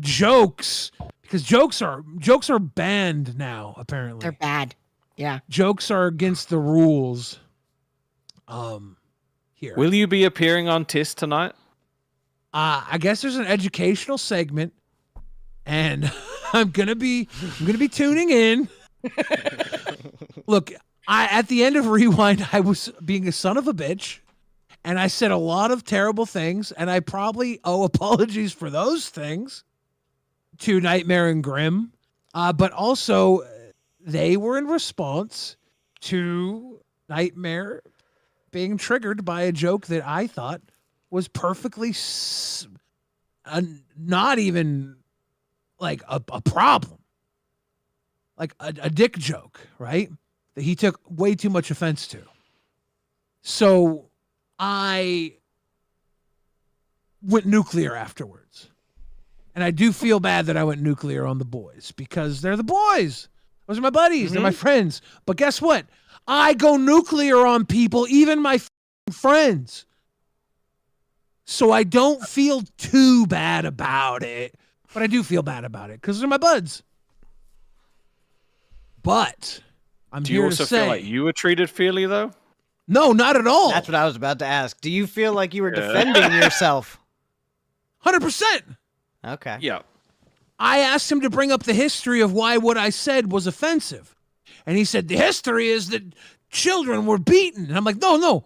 [SPEAKER 3] jokes because jokes are banned now. Apparently,
[SPEAKER 10] they're bad. Yeah,
[SPEAKER 3] jokes are against the rules. Here,
[SPEAKER 8] will you be appearing on TIS tonight?
[SPEAKER 3] I guess there's an educational segment, and I'm gonna be tuning in. Look, at the end of Rewind, I was being a son of a bitch, and I said a lot of terrible things, and I probably owe apologies for those things to Nightmare and Grim, but also they were in response to Nightmare being triggered by a joke that I thought was perfectly not even like a problem, like a dick joke, right? That he took way too much offense to. So I went nuclear afterwards. And I do feel bad that I went nuclear on the boys because they're the boys. Those are my buddies. They're my friends. But guess what? I go nuclear on people, even my friends. So I don't feel too bad about it. But I do feel bad about it because they're my buds. But
[SPEAKER 8] do you also feel like you were treated fairly, though?
[SPEAKER 3] No, not at all.
[SPEAKER 9] That's what I was about to ask. Do you feel like you were defending yourself?
[SPEAKER 3] 100%.
[SPEAKER 9] Okay.
[SPEAKER 8] Yeah.
[SPEAKER 3] I asked him to bring up the history of why what I said was offensive. And he said, the history is that children were beaten. And I'm like, no.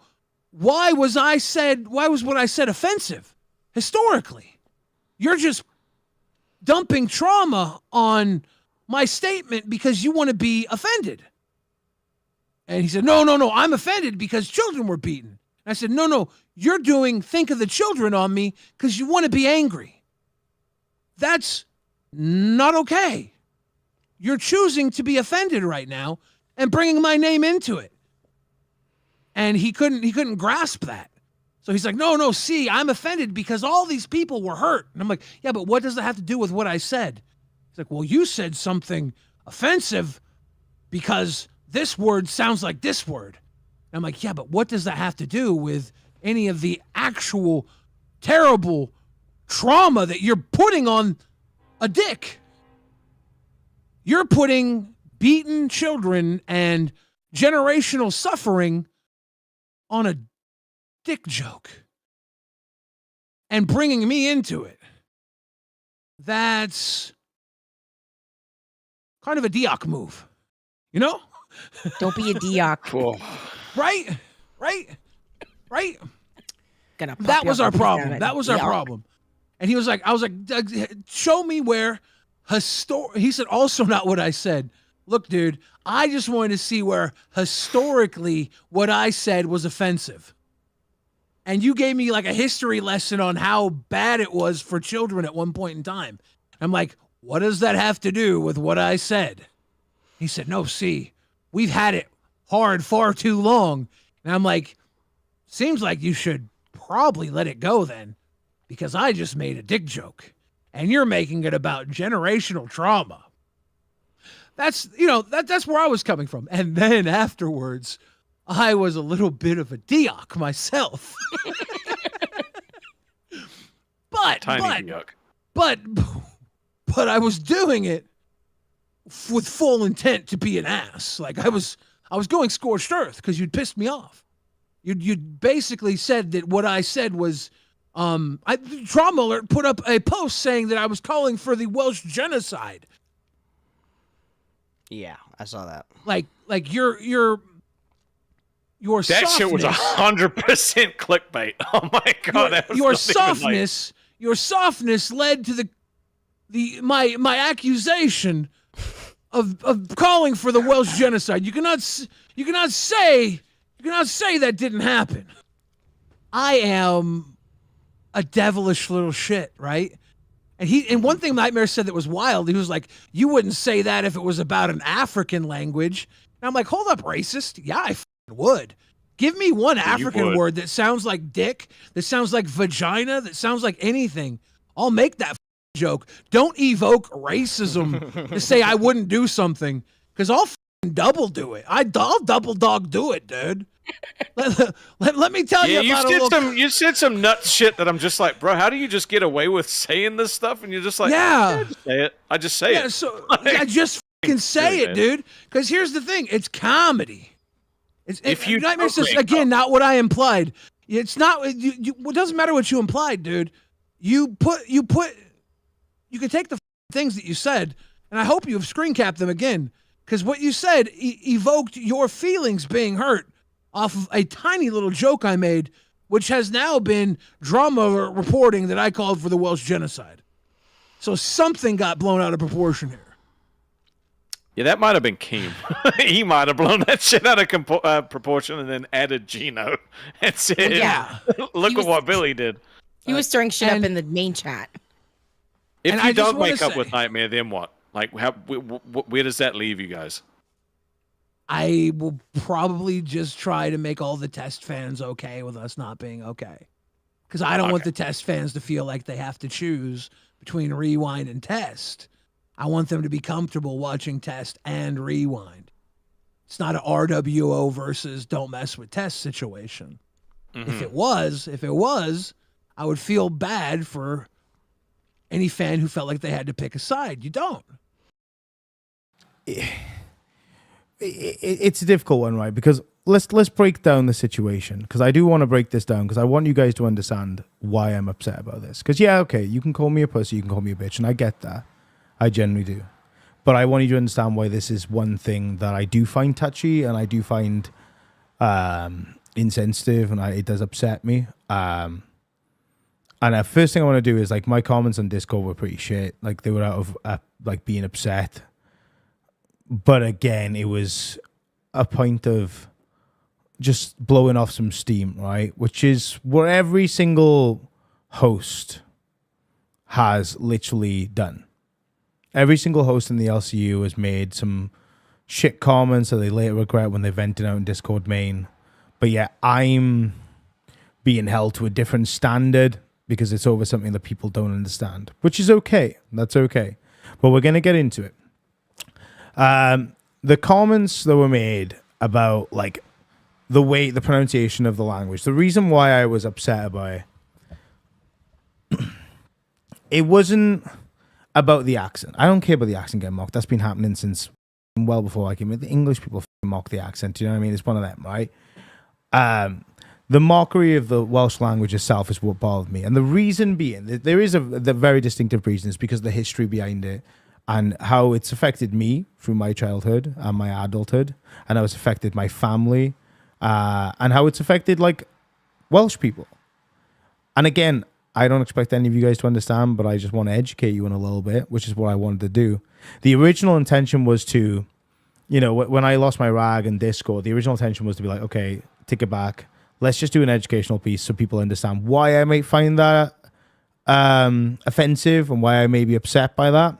[SPEAKER 3] Why was what I said offensive? Historically. You're just dumping trauma on my statement because you want to be offended. And he said, no, I'm offended because children were beaten. And I said, no, you're doing think of the children on me because you want to be angry. That's not okay. You're choosing to be offended right now and bringing my name into it. And he couldn't grasp that. So he's like, no, see, I'm offended because all these people were hurt. And I'm like, yeah, but what does that have to do with what I said? He's like, well, you said something offensive because this word sounds like this word. And I'm like, yeah, but what does that have to do with any of the actual terrible trauma that you're putting on a dick? You're putting beaten children and generational suffering on a dick joke and bringing me into it. That's kind of a Dioc move, you know?
[SPEAKER 10] Don't be a Dioc.
[SPEAKER 3] Right?
[SPEAKER 10] Gonna pop
[SPEAKER 3] that
[SPEAKER 10] you
[SPEAKER 3] was
[SPEAKER 10] up
[SPEAKER 3] our
[SPEAKER 10] and piss
[SPEAKER 3] problem.
[SPEAKER 10] down at
[SPEAKER 3] That was
[SPEAKER 10] Dioc.
[SPEAKER 3] our problem. And I was like, show me where he said also not what I said. Look, dude, I just wanted to see where historically what I said was offensive. And you gave me like a history lesson on how bad it was for children at one point in time. I'm like, what does that have to do with what I said? He said, no, see, we've had it hard far too long. And I'm like, seems like you should probably let it go then, because I just made a dick joke and you're making it about generational trauma. That's where I was coming from. And then afterwards, I was a little bit of a Dioc myself.
[SPEAKER 8] Tiny Dioc.
[SPEAKER 3] But I was doing it with full intent to be an ass. Like I was going scorched earth because you'd pissed me off. You'd basically said that what I said was Trauma Alert put up a post saying that I was calling for the Welsh genocide.
[SPEAKER 9] Yeah, I saw that.
[SPEAKER 3] Like your
[SPEAKER 8] that
[SPEAKER 3] softness,
[SPEAKER 8] shit was 100% clickbait. Oh my god, that was
[SPEAKER 3] your
[SPEAKER 8] not
[SPEAKER 3] softness, your softness led to my accusation of calling for the Welsh genocide. You cannot say that didn't happen. I am a devilish little shit, right? And one thing Nightmare said that was wild, he was like, you wouldn't say that if it was about an African language. And I'm like, hold up, racist. Yeah, I would. Give me one African word that sounds like dick, that sounds like vagina, that sounds like anything. I'll make that joke. Don't evoke racism to say I wouldn't do something, because I'll double do it. I'll double dog do it, dude. Let me tell you about
[SPEAKER 8] you said some nut shit that I'm just like, bro, how do you just get away with saying this stuff? And you're just like,
[SPEAKER 3] yeah,
[SPEAKER 8] just say it. I just say it.
[SPEAKER 3] So I just fucking say it, dude. Because here's the thing, it's comedy. Nightmare says again, not what I implied. It's not. It doesn't matter what you implied, dude. You can take the things that you said, and I hope you've screen capped them again, because what you said evoked your feelings being hurt off of a tiny little joke I made, which has now been drama reporting that I called for the Welsh genocide. So something got blown out of proportion here.
[SPEAKER 8] Yeah, that might have been Keem. He might have blown that shit out of proportion and then added Gino and said,
[SPEAKER 10] Yeah.
[SPEAKER 8] Look at what Billy did.
[SPEAKER 10] He was stirring shit up in the main chat.
[SPEAKER 8] If you don't wake up with Nightmare, then what? Like, where does that leave you guys?
[SPEAKER 3] I will probably just try to make all the test fans okay with us not being okay. Because I don't want the test fans to feel like they have to choose between Rewind and Test. I want them to be comfortable watching Test and Rewind. It's not an RWO versus don't mess with Test situation. Mm-hmm. If it was, I would feel bad for any fan who felt like they had to pick a side. You don't.
[SPEAKER 5] It's a difficult one, right? Because let's break down the situation, because I do want to break this down, because I want you guys to understand why I'm upset about this. Because yeah, okay, you can call me a pussy, you can call me a bitch, and I get that. I generally do. But I want you to understand why this is one thing that I do find touchy, and I do find insensitive, and it does upset me. And the first thing I want to do is, like, my comments on Discord were pretty shit. Like, they were out of like being upset. But again, it was a point of just blowing off some steam, right? Which is what every single host has literally done. Every single host in the LCU has made some shit comments that they later regret when they vented out in Discord main. But yeah, I'm being held to a different standard because it's over something that people don't understand, which is okay. That's okay. But we're going to get into it. The comments that were made about, like, the pronunciation of the language, the reason why I was upset about it wasn't about the accent. I don't care about the accent getting mocked. That's been happening since well before I came in. The English people mock the accent. You know what I mean? It's one of them, right? The mockery of the Welsh language itself is what bothered me. And the reason being, there is the very distinctive reason, is because of the history behind it and how it's affected me through my childhood and my adulthood, and how it's affected my family, and how it's affected, like, Welsh people. And again, I don't expect any of you guys to understand, but I just want to educate you in a little bit, which is what I wanted to do. The original intention was to, you know, when I lost my rag in Discord, the original intention was to be like, okay, take it back. Let's just do an educational piece so people understand why I may find that offensive and why I may be upset by that.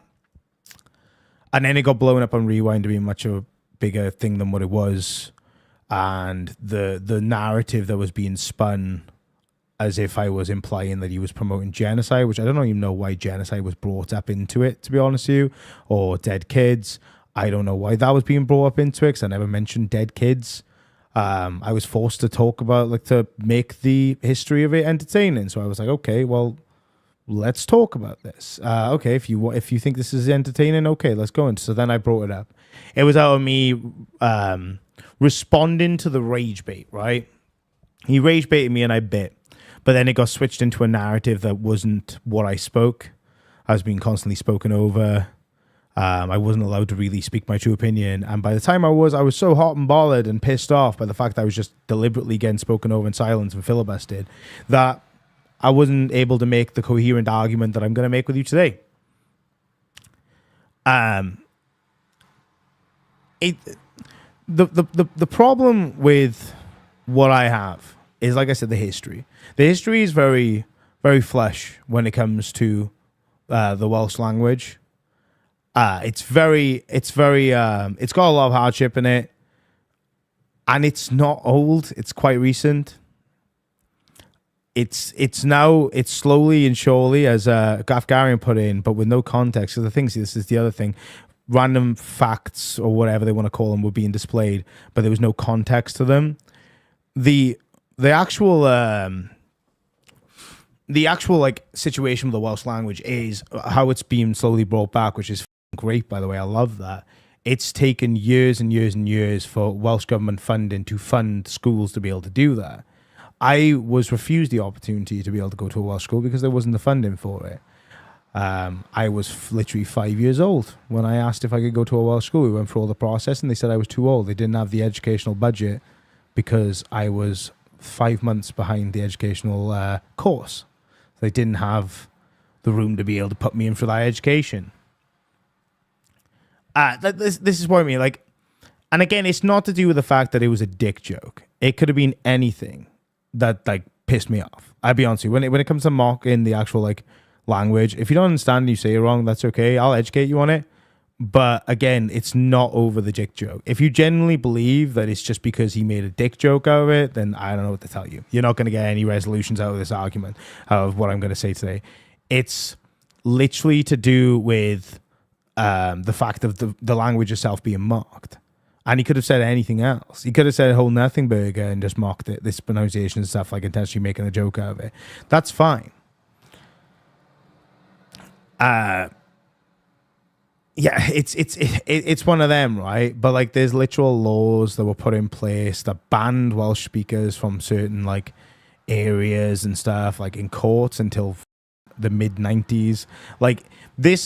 [SPEAKER 5] And then it got blown up on Rewind to be much of a bigger thing than what it was. And the narrative that was being spun as if I was implying that he was promoting genocide, which I don't even know why genocide was brought up into it, to be honest with you, or dead kids. I don't know why that was being brought up into it, because I never mentioned dead kids. I was forced to talk about, like, to make the history of it entertaining. So I was like, okay, well, let's talk about this. Okay, if you think this is entertaining, okay, let's go into. So then I brought it up. It was out of me responding to the rage bait, right? He rage baited me and I bit. But then it got switched into a narrative that wasn't what I spoke. I was being constantly spoken over. I wasn't allowed to really speak my true opinion. And by the time I was so hot and bothered and pissed off by the fact that I was just deliberately getting spoken over in silence and filibustered, that I wasn't able to make the coherent argument that I'm going to make with you today. The problem with what I have is, like I said, the history. The history is very, very flush when it comes to the Welsh language. It's got a lot of hardship in it, and it's not old. It's quite recent. It's slowly and surely, as Gafgarian put in, but with no context. So this is the other thing. Random facts or whatever they want to call them were being displayed, but there was no context to them. The actual like situation with the Welsh language is how it's being slowly brought back, which is great, by the way. I love that. It's taken years and years and years for Welsh government funding to fund schools to be able to do that. I was refused the opportunity to be able to go to a Welsh school because there wasn't the funding for it. I was literally 5 years old when I asked if I could go to a Welsh school. We went through all the process and they said I was too old. They didn't have the educational budget because I was 5 months behind the educational course. They didn't have the room to be able to put me in for that education. This is what I mean. Like, and again, it's not to do with the fact that it was a dick joke. It could have been anything that like pissed me off. I'll be honest with you. When it comes to mocking the actual like language, if you don't understand and you say it wrong, that's okay. I'll educate you on it. But again, it's not over the dick joke. If you genuinely believe that it's just because he made a dick joke out of it, then I don't know what to tell you. You're not going to get any resolutions out of this argument, out of what I'm going to say today. It's literally to do with the fact of the language itself being mocked. And he could have said anything else. He could have said whole nothing burger and just mocked it, this pronunciation and stuff, like intentionally making a joke out of it. That's fine. Yeah, it's one of them, right? But like, there's literal laws that were put in place that banned Welsh speakers from certain like areas and stuff, like in courts until the mid 90s. Like the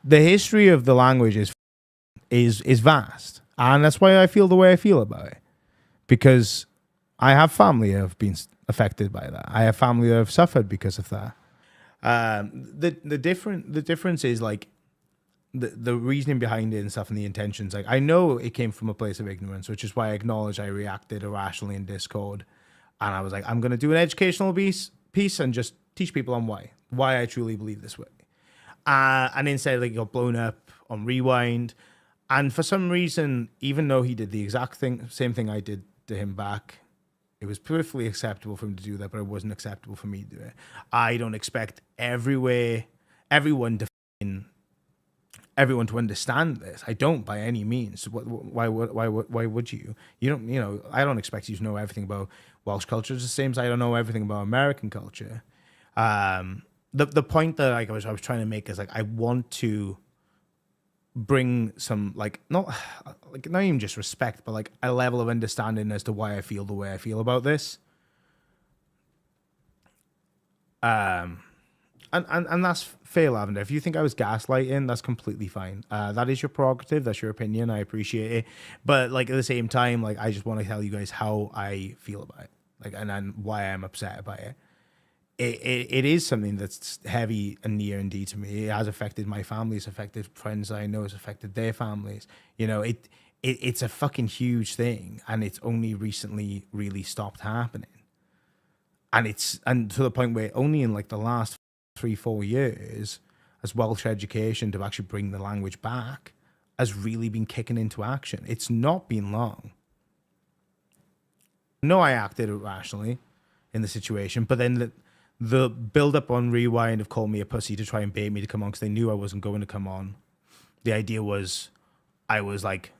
[SPEAKER 5] history of the language is vast, and that's why I feel the way I feel about it, because I have family that have been affected by that. I have family that have suffered because of that. The difference is like the reasoning behind it and stuff and the intentions. Like, I know it came from a place of ignorance, which is why I acknowledge I reacted irrationally in Discord, and I was like, I'm going to do an educational piece and just teach people on why I truly believe this way. And instead, like, it got blown up on Rewind, and for some reason, even though he did the exact same thing I did to him back, it was perfectly acceptable for him to do that, but it wasn't acceptable for me to do it. I don't expect everyone to understand this. I don't, by any means. Why would you? You don't. You know, I don't expect you to know everything about Welsh culture. It's the same as I don't know everything about American culture. The point that I was trying to make is like, I want to bring some like not even just respect, but like a level of understanding as to why I feel the way I feel about this. And that's fair, Lavender. If you think I was gaslighting, that's completely fine. That is your prerogative. That's your opinion. I appreciate it. But like, at the same time, like, I just want to tell you guys how I feel about it, like, and why I'm upset about it. It is something that's heavy and near and dear to me. It has affected my family. It's affected friends I know. It's affected their families. You know, it's a fucking huge thing, and it's only recently really stopped happening. And to the point where only in like the last 3-4 years has Welsh education to actually bring the language back has really been kicking into action. It's not been long. No, I acted irrationally in the situation, but then the build-up on Rewind have called me a pussy to try and bait me to come on because they knew I wasn't going to come on. The idea was I was like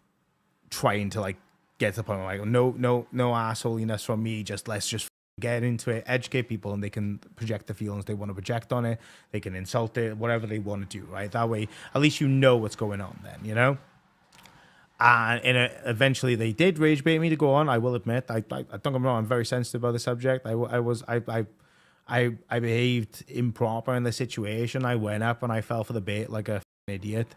[SPEAKER 5] trying to like get to the point where like, no assholiness from me, let's just get into it, educate people, and they can project the feelings they want to project on it. They can insult it, whatever they want to do, right? That way, at least you know what's going on then, you know? And eventually they did rage bait me to go on, I will admit. I don't get me wrong, I'm very sensitive about the subject. I behaved improper in the situation. I went up and I fell for the bait like a idiot,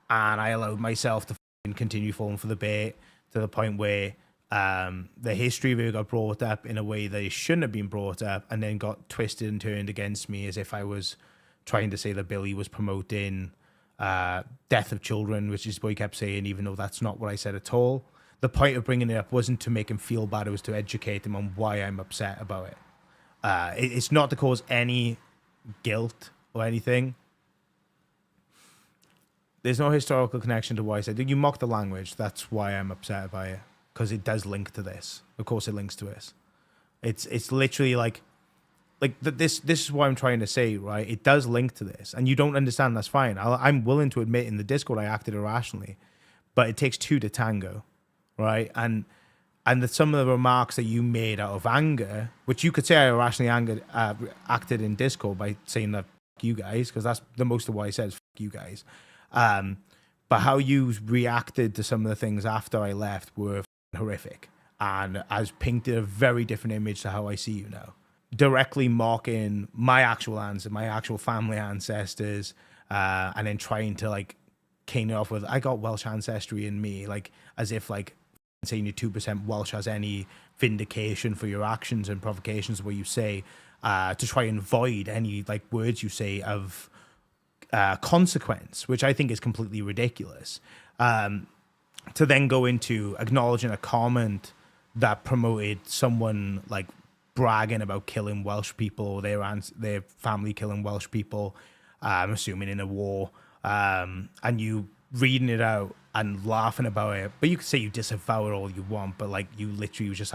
[SPEAKER 5] and I allowed myself to continue falling for the bait to the point where the history of it got brought up in a way that it shouldn't have been brought up, and then got twisted and turned against me as if I was trying to say that Billy was promoting death of children, which is what he kept saying, even though that's not what I said at all. The point of bringing it up wasn't to make him feel bad, it was to educate him on why I'm upset about it. It's not to cause any guilt or anything. There's no historical connection to why I said, you mock the language, that's why I'm upset by it, because it does link to this. Of course it links to this. It's literally like this is what I'm trying to say, right? It does link to this, and you don't understand, that's fine. I'm willing to admit in the Discord I acted irrationally, but it takes two to tango, right? And some of the remarks that you made out of anger, which you could say I irrationally acted in Discord by saying that fuck you guys, because that's the most of what I said is fuck you guys. But how you reacted to some of the things after I left were horrific, and has painted a very different image to how I see you now. Directly mocking my actual ancestors, my actual family ancestors, and then trying to like cane it off with, I got Welsh ancestry in me, like as if like saying you're 2% Welsh has any vindication for your actions and provocations where you say, to try and void any like words you say of consequence, which I think is completely ridiculous. To then go into acknowledging a comment that promoted someone like bragging about killing Welsh people, or their family killing Welsh people, I'm assuming in a war, and you reading it out and laughing about it. But you could say you disavow it all you want, but like you literally just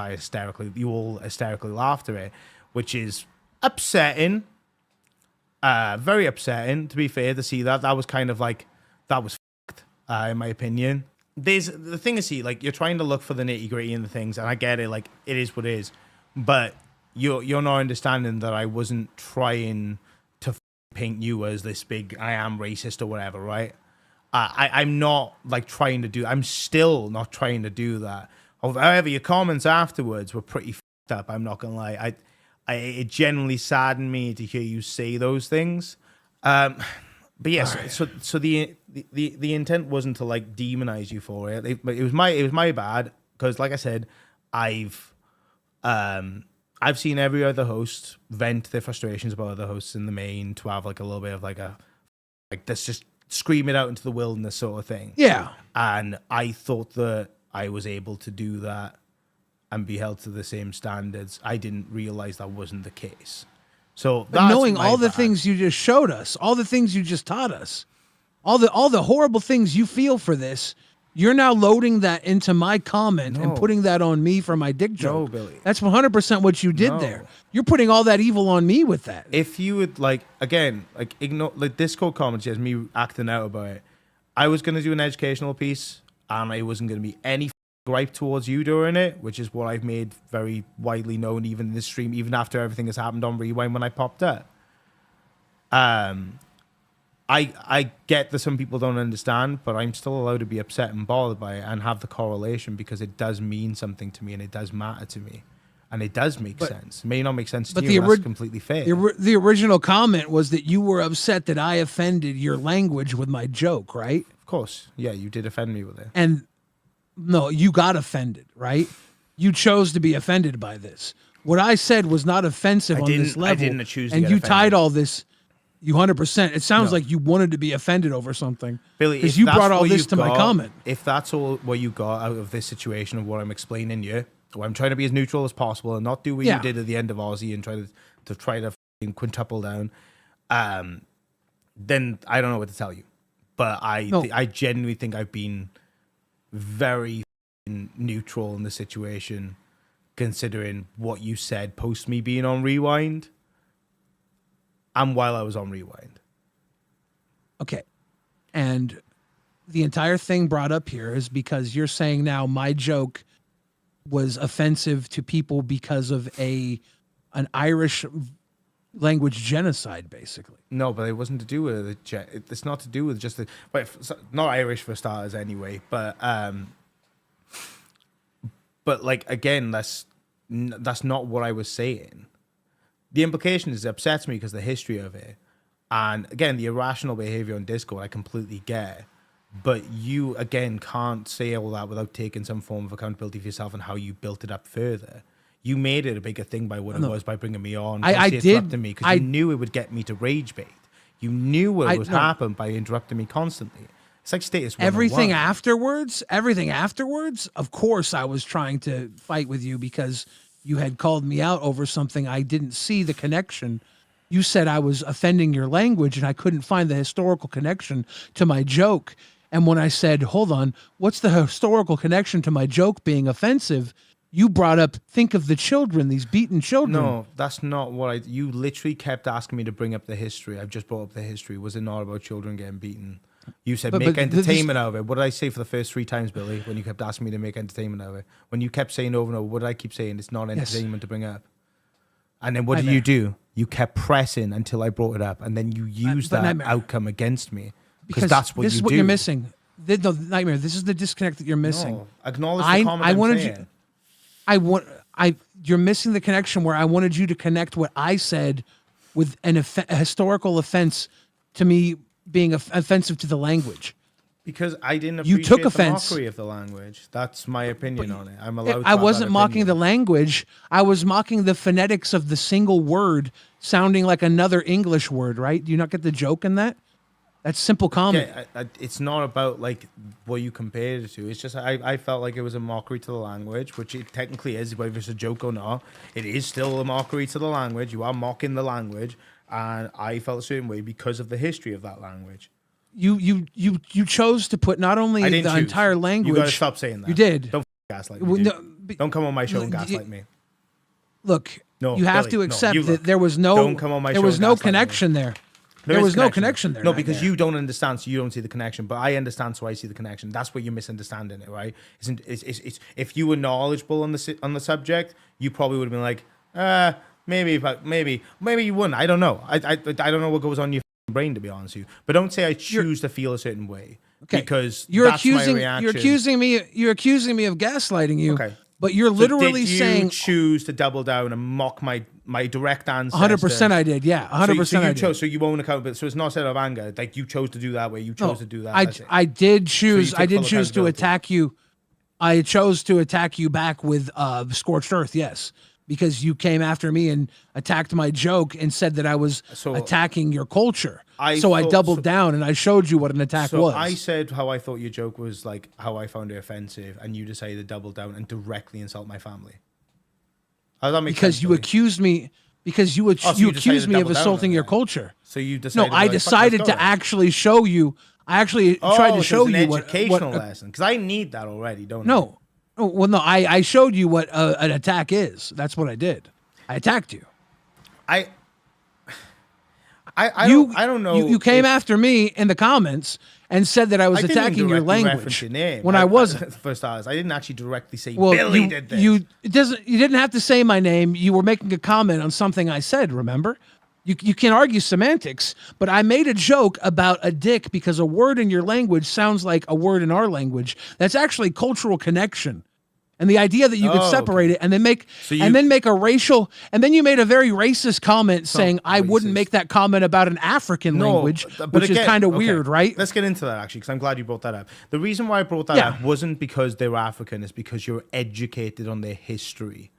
[SPEAKER 5] you all hysterically laughed at it, which is upsetting. Very upsetting, to be fair, to see that. That was kind of like, that was fucked, in my opinion. The thing is, see, like, you're trying to look for the nitty gritty in the things, and I get it, like, it is what it is. But you're not understanding that I wasn't trying to paint you as this big, I am racist or whatever, right? I'm not, like, I'm still not trying to do that. However, your comments afterwards were pretty fucked up, I'm not gonna lie. It genuinely saddened me to hear you say those things. But yes, right. So the intent wasn't to like demonize you for it. It was my bad, because like I said, I've seen every other host vent their frustrations about other hosts in the main to have like a little bit of like let's just scream it out into the wilderness sort of thing.
[SPEAKER 3] Yeah.
[SPEAKER 5] And I thought that I was able to do that and be held to the same standards. I didn't realize that wasn't the case. So
[SPEAKER 3] knowing all the things you just showed us, all the things you just taught us, all the horrible things you feel for this, you're now loading that into my comment and putting that on me for my dick joke.
[SPEAKER 5] No, Billy.
[SPEAKER 3] That's 100% what you did there. You're putting all that evil on me with that.
[SPEAKER 5] If you would ignore the Discord comments, yes, me acting out about it. I was going to do an educational piece, and it wasn't going to be any gripe towards you during it, which is what I've made very widely known, even in this stream, even after everything has happened on Rewind when I popped up. I get that some people don't understand, but I'm still allowed to be upset and bothered by it and have the correlation, because it does mean something to me and it does matter to me. And it does make sense. It may not make sense to you, that's completely fair.
[SPEAKER 3] The original comment was that you were upset that I offended your language with my joke, right?
[SPEAKER 5] Of course. Yeah, you did offend me with it.
[SPEAKER 3] And no, you got offended, right? You chose to be offended by this. What I said was not offensive on this level.
[SPEAKER 5] I didn't choose to
[SPEAKER 3] and
[SPEAKER 5] get
[SPEAKER 3] you
[SPEAKER 5] offended.
[SPEAKER 3] Tied all this, you 100%. It sounds like you wanted to be offended over something.
[SPEAKER 5] Billy,
[SPEAKER 3] because you brought all this to my comment.
[SPEAKER 5] If that's all what you got out of this situation of what I'm explaining you, where I'm trying to be as neutral as possible and not do what you did at the end of Aussie and try to quintuple down, then I don't know what to tell you. But I genuinely think I've been very neutral in the situation, considering what you said post me being on Rewind and while I was on Rewind.
[SPEAKER 3] Okay. And the entire thing brought up here is because you're saying now my joke was offensive to people because of an Irish language genocide, basically.
[SPEAKER 5] No, but it wasn't to do with it. It's not to do with just not Irish for starters anyway. But like again, that's not what I was saying. the implication is it upsets me because the history of it. And again, the irrational behavior on Discord, I completely get. But you, again, can't say all that without taking some form of accountability for yourself and how you built it up further. You made it a bigger thing by what it was by bringing me on.
[SPEAKER 3] I did.
[SPEAKER 5] Interrupting me because you knew it would get me to rage bait. You knew what would happen by interrupting me constantly. It's like status 101.
[SPEAKER 3] Everything afterwards, of course, I was trying to fight with you because you had called me out over something. I didn't see the connection. You said I was offending your language and I couldn't find the historical connection to my joke. And when I said, hold on, what's the historical connection to my joke being offensive? You brought up, think of the children, these beaten children.
[SPEAKER 5] No, that's not what you literally kept asking me to bring up the history. I've just brought up the history. Was it not about children getting beaten? You said make entertainment out of it. What did I say for the first 3 times, Billy, when you kept asking me to make entertainment out of it? When you kept saying over and over, what did I keep saying? It's not entertainment to bring up. And then what did you do? You kept pressing until I brought it up. And then you used that outcome against me. Because that's what
[SPEAKER 3] this
[SPEAKER 5] you
[SPEAKER 3] is what
[SPEAKER 5] do.
[SPEAKER 3] You're missing. No, Nightmare, this is the disconnect that you're missing.
[SPEAKER 5] No, acknowledge the comment I'm saying.
[SPEAKER 3] You're missing the connection where I wanted you to connect what I said with a historical offense to me being offensive to the language.
[SPEAKER 5] Because I didn't appreciate the mockery of the language. That's my opinion on it. I'm allowed to
[SPEAKER 3] I wasn't mocking the language. I was mocking the phonetics of the single word sounding like another English word, right? Do you not get the joke in that? That's simple comedy.
[SPEAKER 5] Yeah, it's not about like what you compared it to. It's just I felt like it was a mockery to the language, which it technically is, whether it's a joke or not. It is still a mockery to the language. You are mocking the language, and I felt a certain way because of the history of that language.
[SPEAKER 3] You chose to put not only the entire language.
[SPEAKER 5] You gotta stop saying that.
[SPEAKER 3] You did.
[SPEAKER 5] Don't gaslight me. Don't come on my show and gaslight me.
[SPEAKER 3] Look, you have to accept that there was no.
[SPEAKER 5] Don't come on my show.
[SPEAKER 3] There was no connection there. There was no connection there.
[SPEAKER 5] No, because you don't understand, so you don't see the connection. But I understand, so I see the connection. That's where you're misunderstanding it, right? It's if you were knowledgeable on the subject, you probably would have been like, maybe you wouldn't. I don't know. I don't know what goes on in your brain, to be honest with you. But don't say I choose to feel a certain way. Okay. Because you're accusing me of
[SPEAKER 3] gaslighting you.
[SPEAKER 5] Okay.
[SPEAKER 3] But you're literally saying
[SPEAKER 5] choose to double down and mock my direct answer.
[SPEAKER 3] 100% I did. Yeah, 100% I did.
[SPEAKER 5] So you won't account, but so it's not set of anger. Like you chose to do that way. You chose to do that.
[SPEAKER 3] I did choose. I did choose to attack you. I chose to attack you back with scorched earth. Yes, because you came after me and attacked my joke and said that I was attacking your culture. I doubled down and I showed you what an attack was.
[SPEAKER 5] I said how I thought your joke was, like how I found it offensive, and you decided to double down and directly insult my family. How does that make sense?
[SPEAKER 3] You accused me. Because you accused me of assaulting your culture.
[SPEAKER 5] So you decided.
[SPEAKER 3] No, I decided to actually show you. I actually tried to show you what
[SPEAKER 5] educational lesson, because I need that already, don't I?
[SPEAKER 3] No. Well, no, I showed you what an attack is. That's what I did. I attacked you.
[SPEAKER 5] I don't know.
[SPEAKER 3] You came after me in the comments and said that I was attacking your language
[SPEAKER 5] your name.
[SPEAKER 3] when I wasn't.
[SPEAKER 5] For starters, I didn't actually directly say Billy did this.
[SPEAKER 3] You didn't have to say my name. You were making a comment on something I said. Remember? You can argue semantics, but I made a joke about a dick because a word in your language sounds like a word in our language. That's actually cultural connection. And the idea that you could separate it and then make a racial, and then you made a very racist comment saying I wouldn't make that comment about an African language, which is kind of weird, right?
[SPEAKER 5] Let's get into that actually, because I'm glad you brought that up. The reason why I brought that up wasn't because they were African, it's because you're educated on their history.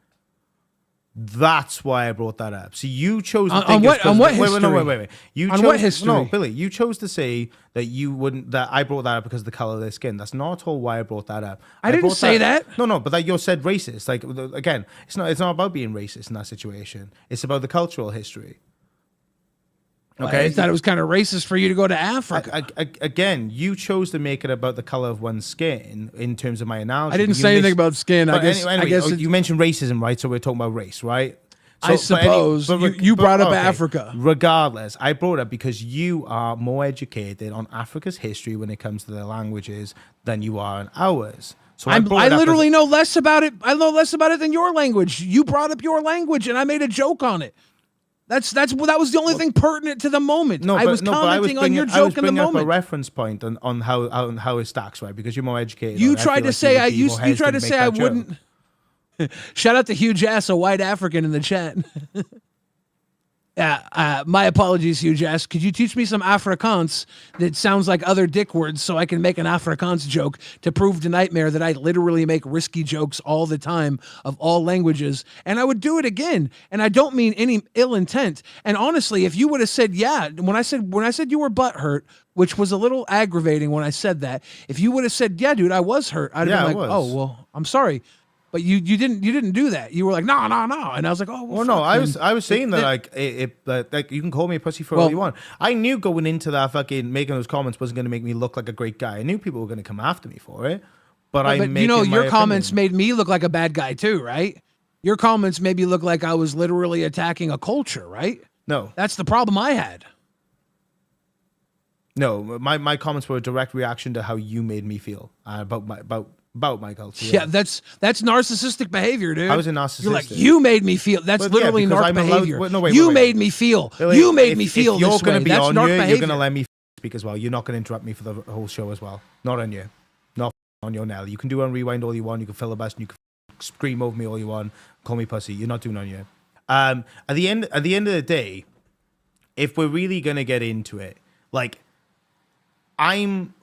[SPEAKER 5] That's why I brought that up. So you chose to
[SPEAKER 3] on what history?
[SPEAKER 5] Wait. You
[SPEAKER 3] on
[SPEAKER 5] chose,
[SPEAKER 3] what history?
[SPEAKER 5] No, Billy, you chose to say that you wouldn't. That I brought that up because of the color of their skin. That's not at all why I brought that up.
[SPEAKER 3] I didn't say that.
[SPEAKER 5] No, but that you said racist. Like again, it's not about being racist in that situation. It's about the cultural history. Okay,
[SPEAKER 3] I thought it was kind of racist for you to go to Africa.
[SPEAKER 5] Again, you chose to make it about the color of one's skin in terms of my analogy.
[SPEAKER 3] I didn't say anything about skin. I guess
[SPEAKER 5] you mentioned racism, right? So we're talking about race, right? So,
[SPEAKER 3] I suppose you brought up Africa.
[SPEAKER 5] Regardless, I brought it up because you are more educated on Africa's history when it comes to their languages than you are on ours. So I
[SPEAKER 3] literally know less about it. I know less about it than your language. You brought up your language, and I made a joke on it. That was the only thing pertinent to the moment. I was commenting on your joke in the moment.
[SPEAKER 5] I was bringing up a reference point on how it stacks, right? Because you're more educated.
[SPEAKER 3] You tried to say I wouldn't. Shout out to Huge Ass, a white African in the chat. My apologies, Hugh Jess. Could you teach me some Afrikaans that sounds like other dick words so I can make an Afrikaans joke to prove to Nightmare that I literally make risky jokes all the time of all languages, and I would do it again. And I don't mean any ill intent. And honestly, if you would have said yeah, when I said you were butthurt, which was a little aggravating when I said that, if you would have said yeah, dude, I was hurt, I'd have been like, oh well, I'm sorry. But you didn't do that. You were like, no, and I was like, oh well,
[SPEAKER 5] no, I was saying that like you can call me a pussy for all you want. I knew going into that fucking making those comments wasn't going to make me look like a great guy. I knew people were going to come after me for it, but
[SPEAKER 3] your comments made me look like a bad guy too, right? Your comments made me look like I was literally attacking a culture, right?
[SPEAKER 5] No,
[SPEAKER 3] that's the problem I had.
[SPEAKER 5] No, my comments were a direct reaction to how you made me feel about my culture.
[SPEAKER 3] Yeah, that's narcissistic behavior, dude.
[SPEAKER 5] I was a narcissist.
[SPEAKER 3] You're like, you made me feel. That's literally narc behavior. You made me feel. You made me feel this way. That's narc behavior.
[SPEAKER 5] You're going to let me speak as well. You're not going to interrupt me for the whole show as well. Not on you. Not on your Nell. You can do on rewind all you want. You can filibuster. You can scream over me all you want. Call me pussy. You're not doing on you. At the end of the day, if we're really going to get into it, like, I'm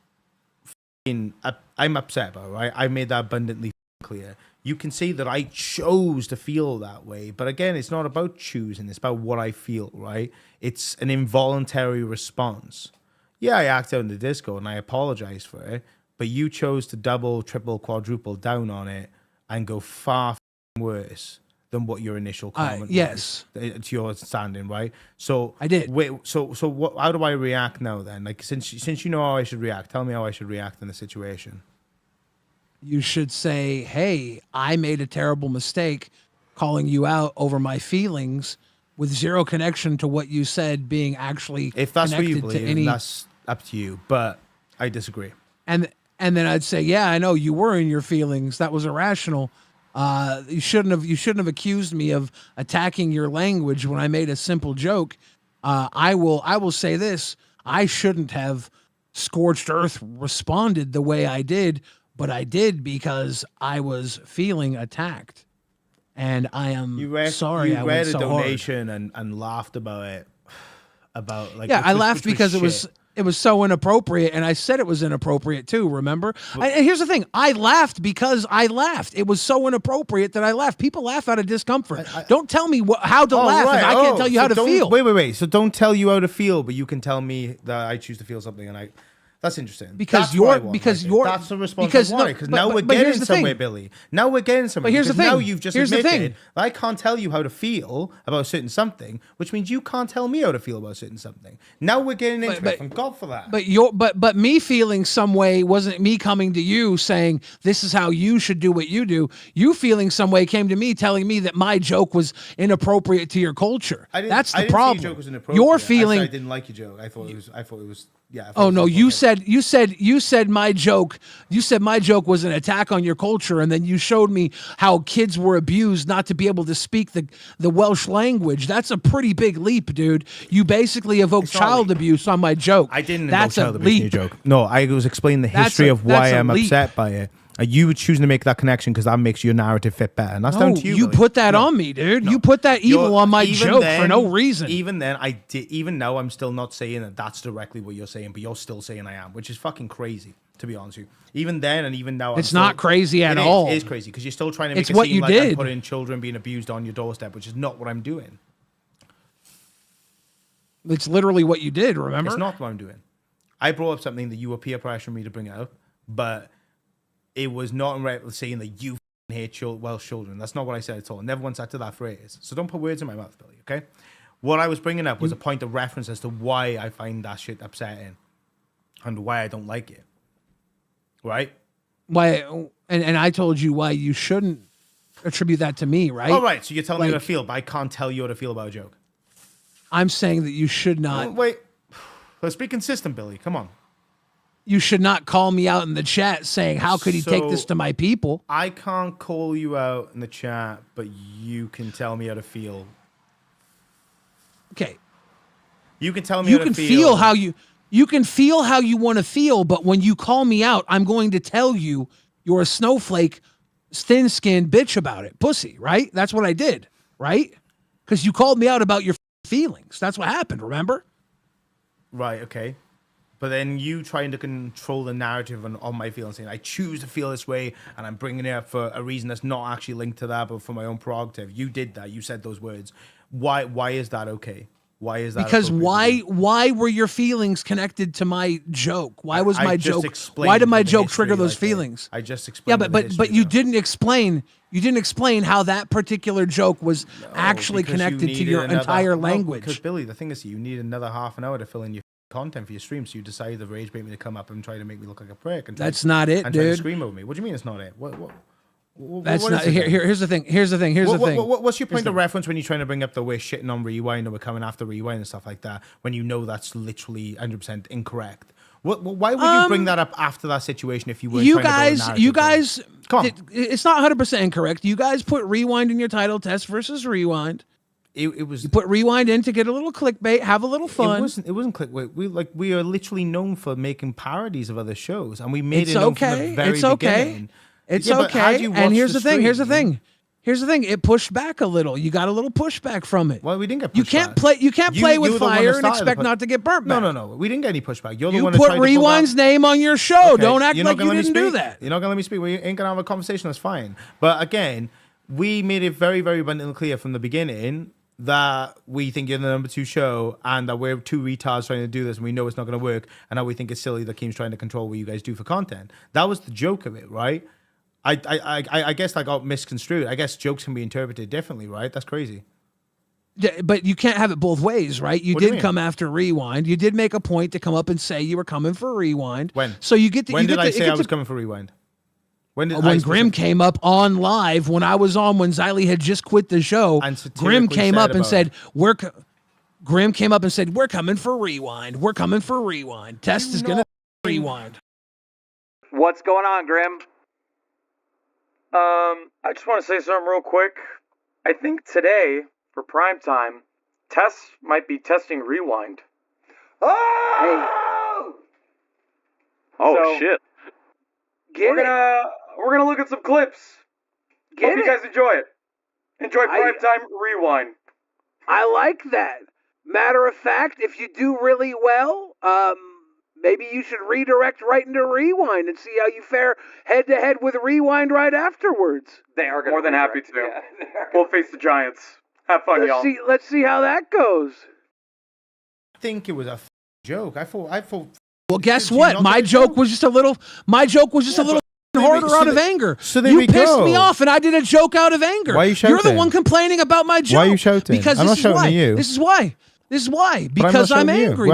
[SPEAKER 5] upset about it, right? I made that abundantly clear. You can see that I chose to feel that way, but again, it's not about choosing. It's about what I feel, right? It's an involuntary response. Yeah, I acted out in the disco and I apologize for it, but you chose to double, triple, quadruple down on it and go far worse than what your initial comment
[SPEAKER 3] yes.
[SPEAKER 5] was. It's your standing, right? So
[SPEAKER 3] I did.
[SPEAKER 5] Wait, so what? How do I react now then? Like since you know how I should react, tell me how I should react in the situation.
[SPEAKER 3] You should say, "Hey, I made a terrible mistake calling you out over my feelings with zero connection to what you said being actually
[SPEAKER 5] if that's what you
[SPEAKER 3] connected to
[SPEAKER 5] believe,
[SPEAKER 3] any."
[SPEAKER 5] That's up to you, but I disagree.
[SPEAKER 3] And then I'd say, "Yeah, I know you were in your feelings. That was irrational. You shouldn't have accused me of attacking your language when I made a simple joke. I will say this: I shouldn't have scorched earth responded the way I did, but I did because I was feeling attacked, and I am sorry. I went so hard.
[SPEAKER 5] You read a donation and laughed about it.
[SPEAKER 3] I laughed because it was so inappropriate, and I said it was inappropriate too, remember? And here's the thing. I laughed because I laughed. It was so inappropriate that I laughed. People laugh out of discomfort. Don't tell me how to laugh if I can't tell you how to feel.
[SPEAKER 5] Wait. So don't tell you how to feel, but you can tell me that I choose to feel something, and that's interesting.
[SPEAKER 3] Because that's
[SPEAKER 5] the response I want. Because now we're getting somewhere, Billy. Now we're getting somewhere.
[SPEAKER 3] But here's the thing.
[SPEAKER 5] Now you've just admitted that I can't tell you how to feel about certain something, which means you can't tell me how to feel about certain something. Now we're getting into it. Thank God for that.
[SPEAKER 3] But me feeling some way wasn't me coming to you saying this is how you should do what you do. You feeling some way came to me telling me that my joke was inappropriate to your culture. That's the problem.
[SPEAKER 5] Your joke was inappropriate.
[SPEAKER 3] Your feeling.
[SPEAKER 5] I didn't like your joke. I thought it was. Yeah.
[SPEAKER 3] Oh no! You said my joke. You said my joke was an attack on your culture, and then you showed me how kids were abused not to be able to speak the Welsh language. That's a pretty big leap, dude. You basically evoked child abuse on my joke.
[SPEAKER 5] I didn't evoke child abuse in your joke. No, I was explaining the history of why I'm upset by it. You were choosing to make that connection because that makes your narrative fit better, and that's down to you.
[SPEAKER 3] You put that on me, dude. You put that evil on my joke for no reason.
[SPEAKER 5] Even then, I did. Even now, I'm still not saying that that's directly what you're saying, but you're still saying I am, which is fucking crazy, to be honest with you. Even then, and even now,
[SPEAKER 3] it's not crazy at all.
[SPEAKER 5] It is crazy because you're still trying to make it seem like I'm putting children being abused on your doorstep, which is not what I'm doing.
[SPEAKER 3] It's literally what you did. Remember?
[SPEAKER 5] It's not what I'm doing. I brought up something that you were peer pressuring me to bring out, but it was not in right saying that you hate Welsh children. That's not what I said at all. I never once uttered that phrase. So don't put words in my mouth, Billy, okay? What I was bringing up was a point of reference as to why I find that shit upsetting and why I don't like it. Right?
[SPEAKER 3] Why? And I told you why you shouldn't attribute that to me, right?
[SPEAKER 5] All right. So you're telling me how to feel, but I can't tell you how to feel about a joke.
[SPEAKER 3] I'm saying that you should not.
[SPEAKER 5] Wait. Let's be consistent, Billy. Come on.
[SPEAKER 3] You should not call me out in the chat saying, how could he take this to my people?
[SPEAKER 5] I can't call you out in the chat, but you can tell me how to feel.
[SPEAKER 3] Okay.
[SPEAKER 5] You can tell me how to feel.
[SPEAKER 3] You can feel how you want to feel, but when you call me out, I'm going to tell you you're a snowflake, thin-skinned bitch about it. Pussy, right? That's what I did, right? Because you called me out about your feelings. That's what happened, remember?
[SPEAKER 5] Right, okay. But then you trying to control the narrative on my feelings, saying I choose to feel this way, and I'm bringing it up for a reason that's not actually linked to that, but for my own prerogative. You did that. You said those words. Why is that okay? Why is that?
[SPEAKER 3] Because why were your feelings connected to my joke? Why was my joke? Why did my joke trigger those feelings?
[SPEAKER 5] I just explained.
[SPEAKER 3] Yeah, but you didn't explain. You didn't explain how that particular joke was actually connected to your entire language.
[SPEAKER 5] Because Billy, the thing is, you need another half an hour to fill in your content for your stream, so you decided the rage bait me to come up and try to make me look like a prick. And
[SPEAKER 3] that's not it,
[SPEAKER 5] and
[SPEAKER 3] dude.
[SPEAKER 5] Try to scream over me. What do you mean it's not it?
[SPEAKER 3] That's not. Here's the thing. Here's the thing.
[SPEAKER 5] What's your point of reference when you're trying to bring up the we're shitting on Rewind or we're coming after Rewind and stuff like that? When you know that's literally 100% incorrect. Why would you bring that up after that situation if you were? You
[SPEAKER 3] guys. Come on. It's not 100% incorrect. You guys put Rewind in your title, Test versus Rewind.
[SPEAKER 5] It was.
[SPEAKER 3] You put Rewind in to get a little clickbait, have a little fun.
[SPEAKER 5] It wasn't clickbait. We are literally known for making parodies of other shows, and we made it known from the very beginning.
[SPEAKER 3] It's okay. And here's the thing. It pushed back a little. You got a little pushback from it.
[SPEAKER 5] Well, we didn't get.
[SPEAKER 3] You can't play with fire and expect not to get burnt back.
[SPEAKER 5] No. We didn't get any pushback. You're the
[SPEAKER 3] you
[SPEAKER 5] one
[SPEAKER 3] put Rewind's name on your show.
[SPEAKER 5] Okay,
[SPEAKER 3] don't act like you didn't do that.
[SPEAKER 5] You're not gonna let me speak. We ain't gonna have a conversation. That's fine. But again, we made it very, very abundantly clear from the beginning that we think you're the number 2 show and that we're 2 retards trying to do this and we know it's not going to work, and how we think it's silly that Keem's trying to control what you guys do for content. That was the joke of it, right? I guess I got misconstrued. I guess jokes can be interpreted differently, right? That's crazy.
[SPEAKER 3] Yeah, but you can't have it both ways, right? You did come after Rewind. You did make a point to come up and say you were coming for Rewind.
[SPEAKER 5] When?
[SPEAKER 3] So you get to.
[SPEAKER 5] When did I say I was coming for Rewind?
[SPEAKER 3] When Grim came up on live, when I was on, when Xylee had just quit the show, Grim came up and said, we're coming for Rewind. We're coming for Rewind. Test is gonna Rewind.
[SPEAKER 11] What's going on, Grim? I just want to say something real quick. I think today, for prime time, Tess might be testing Rewind. Oh!
[SPEAKER 8] Oh, shit.
[SPEAKER 11] We're gonna look at some clips. Hope you guys enjoy it. Enjoy primetime Rewind.
[SPEAKER 12] I like that. Matter of fact, if you do really well, maybe you should redirect right into Rewind and see how you fare head to head with Rewind right afterwards.
[SPEAKER 11] They are more than happy to. Yeah, we'll face the Giants. Have fun, y'all.
[SPEAKER 12] Let's see how that goes.
[SPEAKER 5] I think it was a joke. I thought.
[SPEAKER 3] Well, guess what? My joke was just a little harder out of anger.
[SPEAKER 5] So there
[SPEAKER 3] you pissed me off, and I did a joke out of anger.
[SPEAKER 5] Why are you shouting?
[SPEAKER 3] You're the one complaining about my joke.
[SPEAKER 5] Why are you shouting?
[SPEAKER 3] Because
[SPEAKER 5] I'm not shouting at you.
[SPEAKER 3] This is why. Because I'm angry.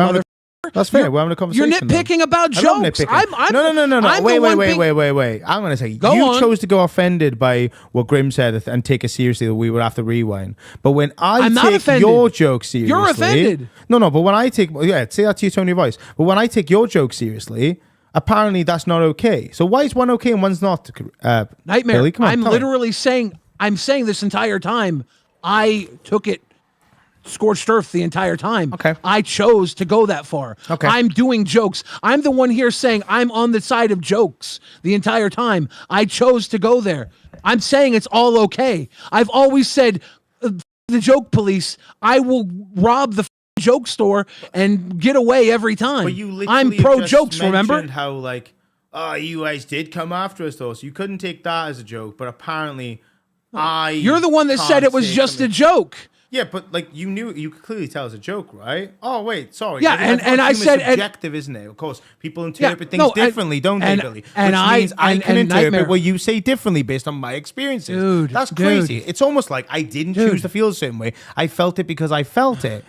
[SPEAKER 5] That's fair. We're having a conversation.
[SPEAKER 3] You're nitpicking about jokes.
[SPEAKER 5] No. Wait. I'm going to say, you chose to go offended by what Grim said and take it seriously that we were after Rewind. But when I take your joke seriously...
[SPEAKER 3] You're offended.
[SPEAKER 5] No, but when I take... Yeah, say that to your tone of voice. But when I take your joke seriously, apparently that's not okay. So why is one okay and one's not?
[SPEAKER 3] Nightmare.
[SPEAKER 5] Billy, come on,
[SPEAKER 3] I'm literally saying... I'm saying this entire time, I took it scorched earth the entire time.
[SPEAKER 5] Okay.
[SPEAKER 3] I chose to go that far.
[SPEAKER 5] Okay.
[SPEAKER 3] I'm doing jokes. I'm the one here saying I'm on the side of jokes the entire time. I chose to go there. I'm saying it's all okay. I've always said the joke police, I will rob the joke store and get away every time.
[SPEAKER 5] But you
[SPEAKER 3] I'm pro jokes, remember?
[SPEAKER 5] How you guys did come after us though, so you couldn't take that as a joke, but apparently you're the one that said it was just a joke. Yeah, but you could clearly tell it's a joke, right? Oh wait, sorry.
[SPEAKER 3] Yeah, and I said
[SPEAKER 5] subjective, isn't it? Of course, people interpret things differently, don't they, Billy?
[SPEAKER 3] And
[SPEAKER 5] Which means I can interpret
[SPEAKER 3] Nightmare.
[SPEAKER 5] what you say differently based on my experiences.
[SPEAKER 3] Dude,
[SPEAKER 5] that's crazy. It's almost like I didn't choose to feel a certain way. I felt it because I felt it.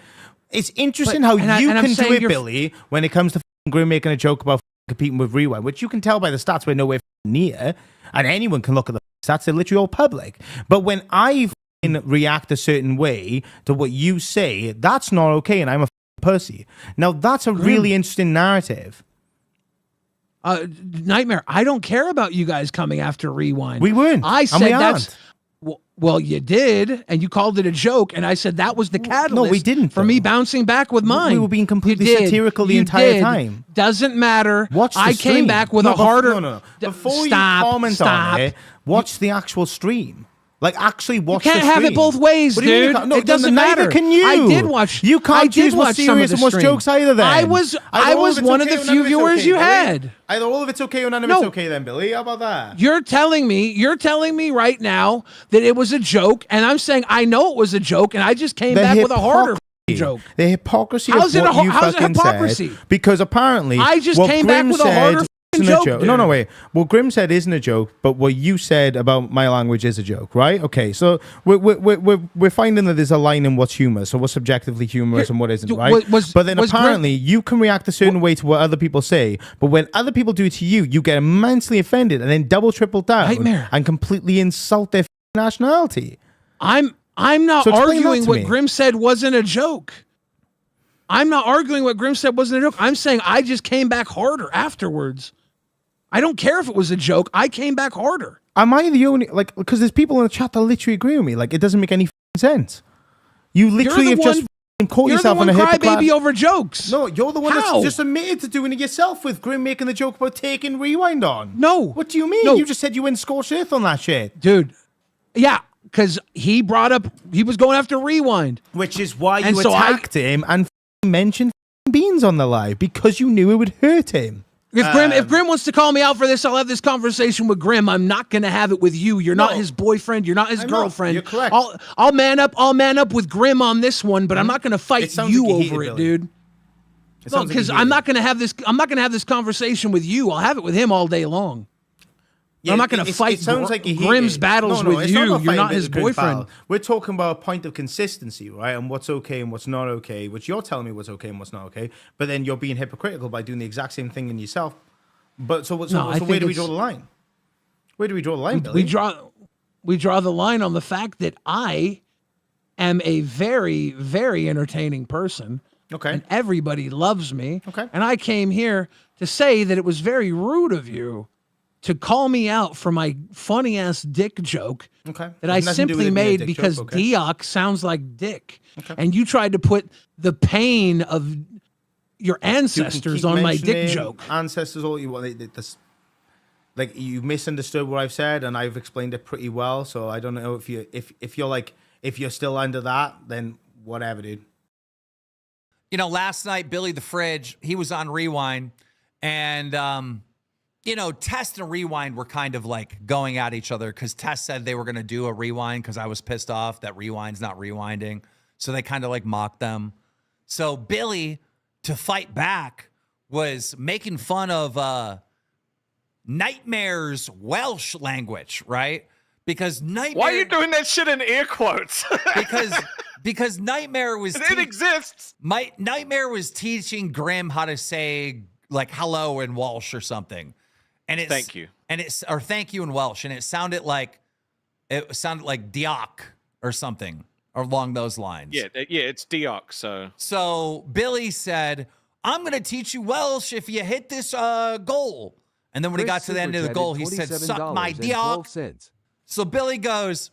[SPEAKER 5] It's interesting how you can do it, Billy, when it comes to Grim making a joke about competing with Rewind, which you can tell by the stats we're nowhere near, and anyone can look at the stats. They're literally all public. But when I react a certain way to what you say, that's not okay, and I'm a pussy. Now that's a really interesting narrative.
[SPEAKER 3] Nightmare, I don't care about you guys coming after Rewind.
[SPEAKER 5] We weren't.
[SPEAKER 3] I said that's well, you did, and you called it a joke, and I said that was the catalyst.
[SPEAKER 5] No, we didn't.
[SPEAKER 3] For me bouncing back with mine.
[SPEAKER 5] We were being completely satirical the entire time.
[SPEAKER 3] Doesn't matter.
[SPEAKER 5] Watch the
[SPEAKER 3] I
[SPEAKER 5] stream.
[SPEAKER 3] came back with a harder.
[SPEAKER 5] No. Before you comment on it, watch the actual stream. Like, actually watch
[SPEAKER 3] You can't
[SPEAKER 5] the
[SPEAKER 3] have it
[SPEAKER 5] stream.
[SPEAKER 3] both ways,
[SPEAKER 5] What do you mean you
[SPEAKER 3] dude.
[SPEAKER 5] can't? No,
[SPEAKER 3] it doesn't
[SPEAKER 5] neither
[SPEAKER 3] matter.
[SPEAKER 5] can you.
[SPEAKER 3] I did watch.
[SPEAKER 5] You can't
[SPEAKER 3] I did
[SPEAKER 5] choose
[SPEAKER 3] watch
[SPEAKER 5] what's
[SPEAKER 3] some of
[SPEAKER 5] serious
[SPEAKER 3] the
[SPEAKER 5] and what's
[SPEAKER 3] stream.
[SPEAKER 5] jokes either. Then
[SPEAKER 3] I was one of the few viewers you had.
[SPEAKER 5] Either all of it's okay or none of it's okay. Then, Billy, how about that?
[SPEAKER 3] You're telling me right now that it was a joke, and I'm saying I know it was a joke, and I just came back with a harder joke.
[SPEAKER 5] The hypocrisy
[SPEAKER 3] How's
[SPEAKER 5] of
[SPEAKER 3] it
[SPEAKER 5] what you
[SPEAKER 3] how's it
[SPEAKER 5] fucking
[SPEAKER 3] hypocrisy?
[SPEAKER 5] said. Because apparently,
[SPEAKER 3] I just
[SPEAKER 5] what
[SPEAKER 3] came back
[SPEAKER 5] Grim
[SPEAKER 3] with a harder
[SPEAKER 5] isn't
[SPEAKER 3] joke.
[SPEAKER 5] a joke. No, wait. What Grim said isn't a joke, but what you said about my language is a joke, right? Okay, so we're finding that there's a line in what's humor, so what's subjectively humorous and what isn't, right? But then apparently you can react a certain way to what other people say, but when other people do it to you, you get immensely offended and then double, triple down and completely insult their nationality.
[SPEAKER 3] I'm not arguing what Grim said wasn't a joke. I'm not arguing what Grim said wasn't a joke. I'm saying I just came back harder afterwards. I don't care if it was a joke. I came back harder.
[SPEAKER 5] Am I the only, like, because there's people in the chat that literally agree with me. Like, it doesn't make any sense. You literally have just caught yourself on a hypocrite.
[SPEAKER 3] You're the one crybaby over jokes.
[SPEAKER 5] No, you're the one that's just admitted to doing it yourself with Grim making the joke about taking Rewind on.
[SPEAKER 3] No.
[SPEAKER 5] What do you mean?
[SPEAKER 3] No.
[SPEAKER 5] You just said you went scorched earth on that shit.
[SPEAKER 3] Dude, yeah, because he was going after Rewind.
[SPEAKER 5] Which is why you attacked him and mentioned beans on the live, because you knew it would hurt him.
[SPEAKER 3] If Grim wants to call me out for this, I'll have this conversation with Grim. I'm not going to have it with you. You're not his boyfriend. You're not his girlfriend.
[SPEAKER 5] You're correct.
[SPEAKER 3] I'll man up with Grim on this one, but I'm not going to fight you over it, dude. No, because I'm not going to have this conversation with you. I'll have it with him all day long. Yeah, I'm not going to fight Grim's battles with you. You're not his boyfriend.
[SPEAKER 5] We're talking about a point of consistency, right? And what's okay and what's not okay, which you're telling me what's okay and what's not okay. But then you're being hypocritical by doing the exact same thing in yourself. But so where do we draw the line? Where do we draw the line, Billy?
[SPEAKER 3] We draw the line on the fact that I am a very, very entertaining person.
[SPEAKER 5] Okay.
[SPEAKER 3] And everybody loves me.
[SPEAKER 5] Okay.
[SPEAKER 3] And I came here to say that it was very rude of you to call me out for my funny ass dick joke that I simply made because Dioc sounds like dick. Okay. And you tried to put the pain of your ancestors on my dick joke.
[SPEAKER 5] Ancestors, all you want. Like, you misunderstood what I've said, and I've explained it pretty well. So I don't know if you're still under that, then whatever, dude.
[SPEAKER 13] You know, last night Billy the Fridge, he was on Rewind, and you know, Test and Rewind were kind of like going at each other because Test said they were going to do a Rewind because I was pissed off that Rewind's not rewinding. So they kind of like mocked them. So Billy, to fight back, was making fun of Nightmare's Welsh language, right? Because Nightmare...
[SPEAKER 8] Why are you doing that shit in air quotes?
[SPEAKER 13] because Nightmare was...
[SPEAKER 8] It exists!
[SPEAKER 13] Nightmare was teaching Grim how to say, like, hello in Welsh or something. And it's,
[SPEAKER 8] thank you.
[SPEAKER 13] And it's, or thank you in Welsh. And it sounded like Dioc or something along those lines.
[SPEAKER 8] Yeah, it's Dioc, so.
[SPEAKER 13] So Billy said, I'm going to teach you Welsh if you hit this goal. And then when he got to the end of the goal, he said, suck my Dioc. So Billy goes,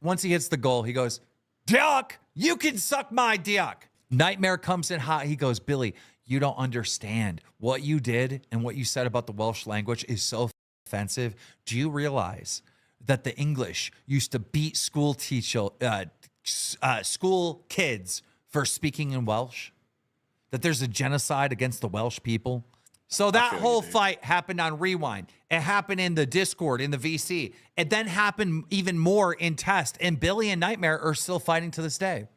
[SPEAKER 13] once he hits the goal, he goes, Dioc, you can suck my Dioc. Nightmare comes in hot. He goes, Billy, you don't understand. What you did and what you said about the Welsh language is so offensive. Do you realize that the English used to beat school kids for speaking in Welsh? That there's a genocide against the Welsh people? So that whole fight happened on Rewind. It happened in the Discord, in the VC. It then happened even more in Test. And Billy and Nightmare are still fighting to this day.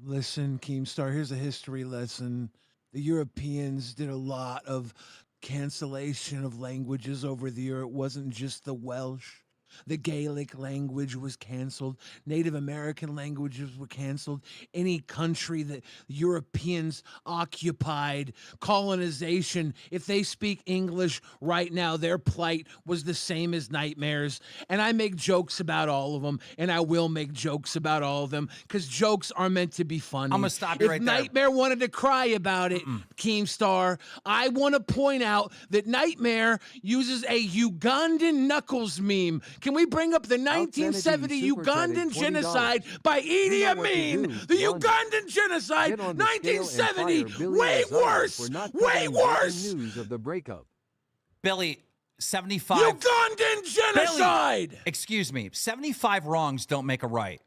[SPEAKER 3] Listen, Keemstar, here's a history lesson. The Europeans did a lot of cancellation of languages over the year. It wasn't just the Welsh. The Gaelic language was canceled. Native American languages were canceled. Any country that Europeans occupied, colonization, if they speak English right now, their plight was the same as Nightmare's. And I make jokes about all of them, and I will make jokes about all of them, because jokes are meant to be funny.
[SPEAKER 13] I'm going to stop you right there.
[SPEAKER 3] If Nightmare wanted to cry about it, Keemstar, I want to point out that Nightmare uses a Ugandan Knuckles meme. Can we bring up the 1970 Ugandan genocide by Idi Amin? The Ugandan genocide, 1970, way worse, way worse.
[SPEAKER 13] Billy, 75
[SPEAKER 3] Ugandan genocide.
[SPEAKER 13] Billy, excuse me. 75 wrongs don't make a right.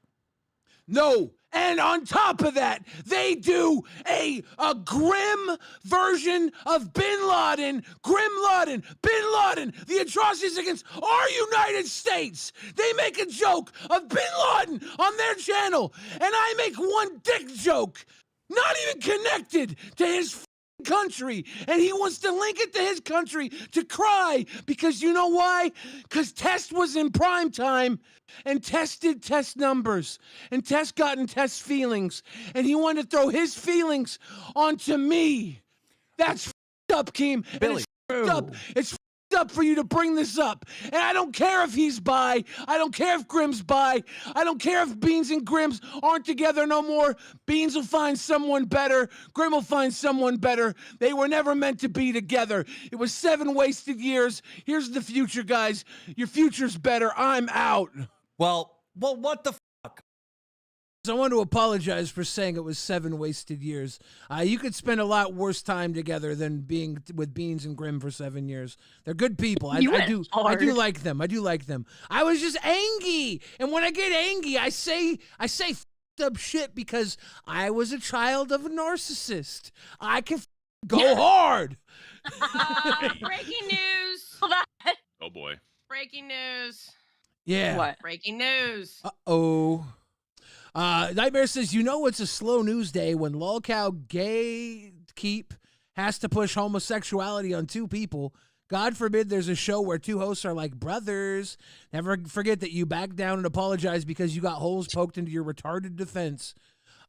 [SPEAKER 3] No. And on top of that, they do a grim version of Bin Laden, Bin Laden, the atrocities against our United States. They make a joke of Bin Laden on their channel, and I make one dick joke, not even connected to his country, and he wants to link it to his country to cry because you know why? Because Test was in prime time and Test did Test numbers and Test got in Test feelings and he wanted to throw his feelings onto me. That's up, Keem.
[SPEAKER 13] Billy.
[SPEAKER 3] It's up for you to bring this up, and I don't care if he's bi, I don't care if Grimm's bi, I don't care if Beans and Grimm's aren't together no more. Beans will find someone better, Grimm will find someone better. They were never meant to be together. It was 7 wasted years. Here's the future, guys. Your future's better. I'm out.
[SPEAKER 13] Well, what the fuck?
[SPEAKER 3] I want to apologize for saying it was 7 wasted years. You could spend a lot worse time together than being with Beans and Grimm for 7 years. They're good people. I do like them. I do like them. I was just angry, and when I get angry, I say f***ed up shit because I was a child of a narcissist. I can go hard.
[SPEAKER 2] Breaking news.
[SPEAKER 14] Oh boy.
[SPEAKER 2] Breaking news.
[SPEAKER 3] Yeah.
[SPEAKER 2] What? Breaking news.
[SPEAKER 3] Uh-oh. Nightmare says, you know it's a slow news day when Lolcow Gatekeep has to push homosexuality on 2 people. God forbid there's a show where 2 hosts are like brothers. Never forget that you backed down and apologized because you got holes poked into your retarded defense.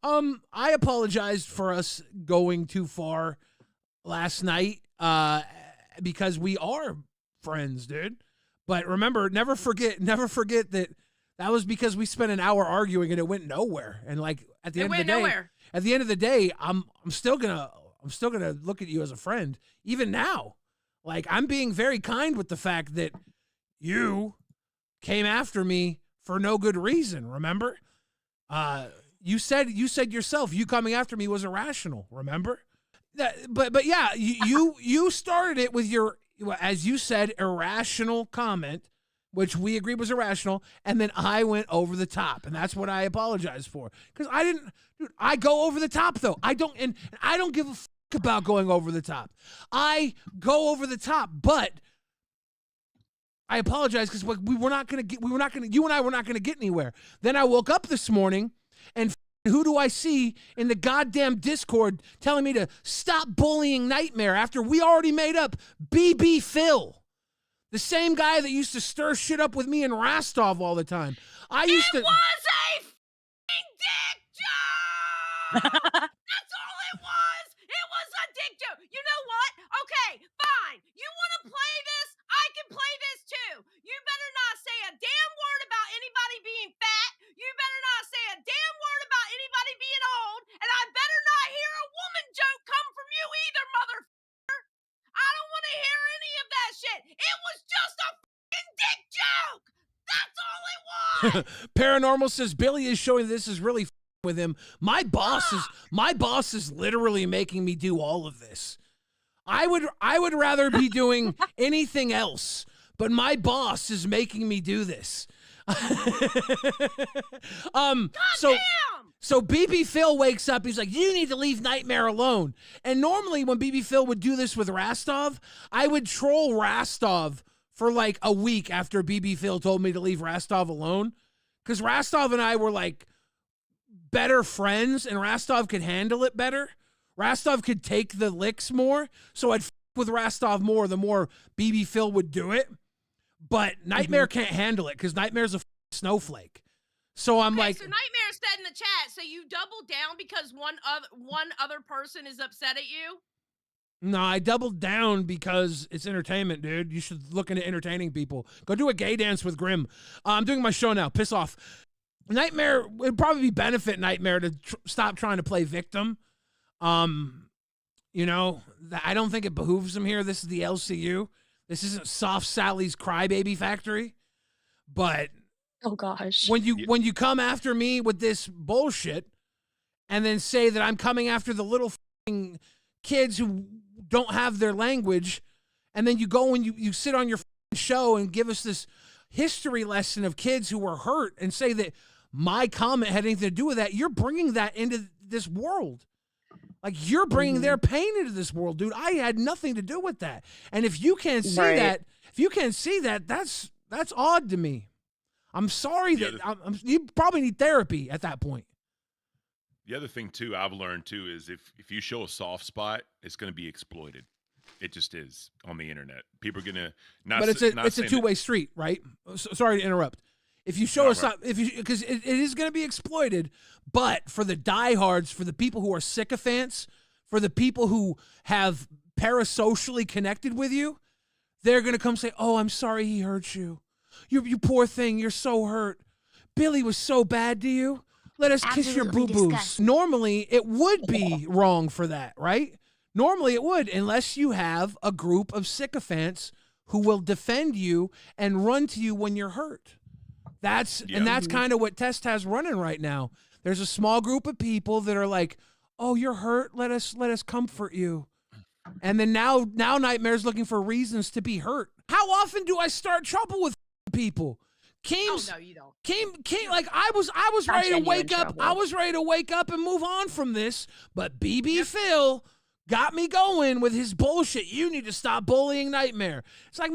[SPEAKER 3] I apologized for us going too far last night because we are friends, dude. But remember, never forget that was because we spent an hour arguing and it went nowhere. And like at the end of the day, I'm still gonna look at you as a friend, even now. Like I'm being very kind with the fact that you came after me for no good reason. Remember? You said yourself, you coming after me was irrational. Remember? But yeah, you started it with your, as you said, irrational comment, which we agreed was irrational, and then I went over the top, and that's what I apologize for. Because I go over the top though. I don't give a fuck about going over the top. I go over the top, but I apologize because you and I were not gonna get anywhere. Then I woke up this morning, and who do I see in the goddamn Discord telling me to stop bullying Nightmare after we already made up BB Phil? The same guy that used to stir shit up with me and Rastov all the time.
[SPEAKER 2] It was a f***ing dick joke! That's all it was! It was a dick joke! You know what? Okay, fine. You want to play this? I can play this too. You better not say a damn word about anybody being fat. You better not say a damn word about anybody being old. And I better not hear a woman joke come from you either, motherfucker. I don't want to hear any of that shit. It was just a fucking dick joke. That's all it was.
[SPEAKER 3] Paranormal says Billy is showing this is really with him. My boss is literally making me do all of this. I would rather be doing anything else, but my boss is making me do this. So BB Phil wakes up. He's like, you need to leave Nightmare alone. And normally when BB Phil would do this with Rastov, I would troll Rastov for like a week after BB Phil told me to leave Rastov alone. Because Rastov and I were like better friends and Rastov could handle it better. Rastov could take the licks more. So I'd with Rastov more the more BB Phil would do it. But Nightmare can't handle it because Nightmare's a snowflake. So I'm like,
[SPEAKER 2] so Nightmare said in the chat, so you double down because one other person is upset at you?
[SPEAKER 3] No, I doubled down because it's entertainment, dude. You should look into entertaining people. Go do a gay dance with Grimm. I'm doing my show now. Piss off. Nightmare would probably benefit Nightmare to stop trying to play victim. You know, I don't think it behooves him here. This is the LCU. This isn't Soft Sally's Crybaby Factory. But
[SPEAKER 15] oh gosh,
[SPEAKER 3] when you come after me with this bullshit, and then say that I'm coming after the little kids who don't have their language, and then you go and you sit on your show and give us this history lesson of kids who were hurt and say that my comment had anything to do with that. You're bringing that into this world. Like, you're bringing their pain into this world, dude. I had nothing to do with that. And if you can't see that, that's odd to me. I'm sorry that you probably need therapy at that point.
[SPEAKER 14] The other thing too, I've learned too, is if you show a soft spot, it's going to be exploited. It just is on the internet. People are gonna
[SPEAKER 3] but it's a two-way street, right? Sorry to interrupt. If you show us, because it is going to be exploited, but for the diehards, for the people who are sycophants, for the people who have parasocially connected with you, they're going to come say, "Oh, I'm sorry he hurt you. You poor thing. You're so hurt. Billy was so bad to you. Let us kiss your boo-boos." Normally, it would be wrong for that, right? Normally, it would, unless you have a group of sycophants who will defend you and run to you when you're hurt. And that's kind of what Test has running right now. There's a small group of people that are like, "Oh, you're hurt. Let us comfort you." And then now Nightmare's looking for reasons to be hurt. How often do I start trouble with people? Keem's,
[SPEAKER 2] no, you don't.
[SPEAKER 3] Keem, like I was ready to wake up. I was ready to wake up and move on from this, but BB Phil got me going with his bullshit. You need to stop bullying Nightmare. It's like,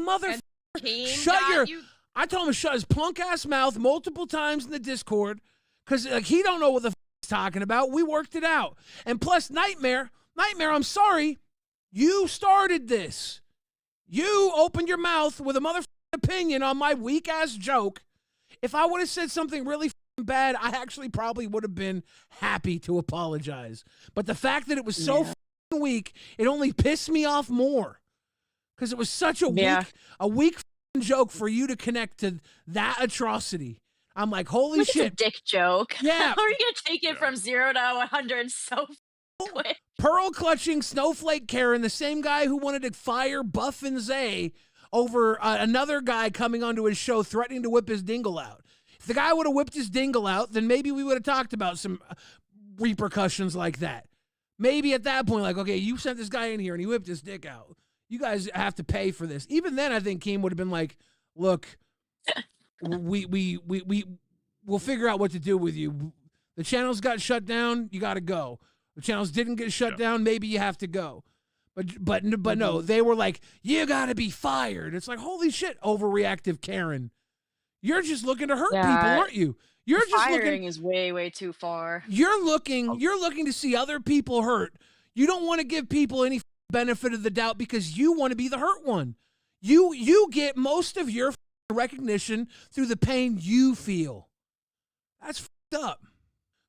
[SPEAKER 3] I told him to shut his plunk ass mouth multiple times in the Discord because like he don't know what the he's talking about. We worked it out. And plus, Nightmare, I'm sorry, you started this. You opened your mouth with a motherfucking opinion on my weak ass joke. If I would have said something really bad, I actually probably would have been happy to apologize. But the fact that it was so weak, it only pissed me off more because it was such a weak joke for you to connect to that atrocity. I'm like, holy shit.
[SPEAKER 15] It's a dick joke.
[SPEAKER 3] Yeah.
[SPEAKER 15] How are you going to take it from 0 to 100 so quick?
[SPEAKER 3] Pearl clutching snowflake Karen, the same guy who wanted to fire Buff and Zay over another guy coming onto his show threatening to whip his dingle out. If the guy would have whipped his dingle out, then maybe we would have talked about some repercussions like that. Maybe at that point, like, okay, you sent this guy in here and he whipped his dick out. You guys have to pay for this. Even then, I think Keem would have been like, look, we'll figure out what to do with you. The channels got shut down. You got to go. The channels didn't get shut down. Maybe you have to go. But no, they were like, you got to be fired. It's like, holy shit, overreactive Karen. You're just looking to hurt people, aren't you? You're just
[SPEAKER 15] firing is way too far.
[SPEAKER 3] You're looking to see other people hurt. You don't want to give people any benefit of the doubt because you want to be the hurt one. You get most of your recognition through the pain you feel. That's fucked up.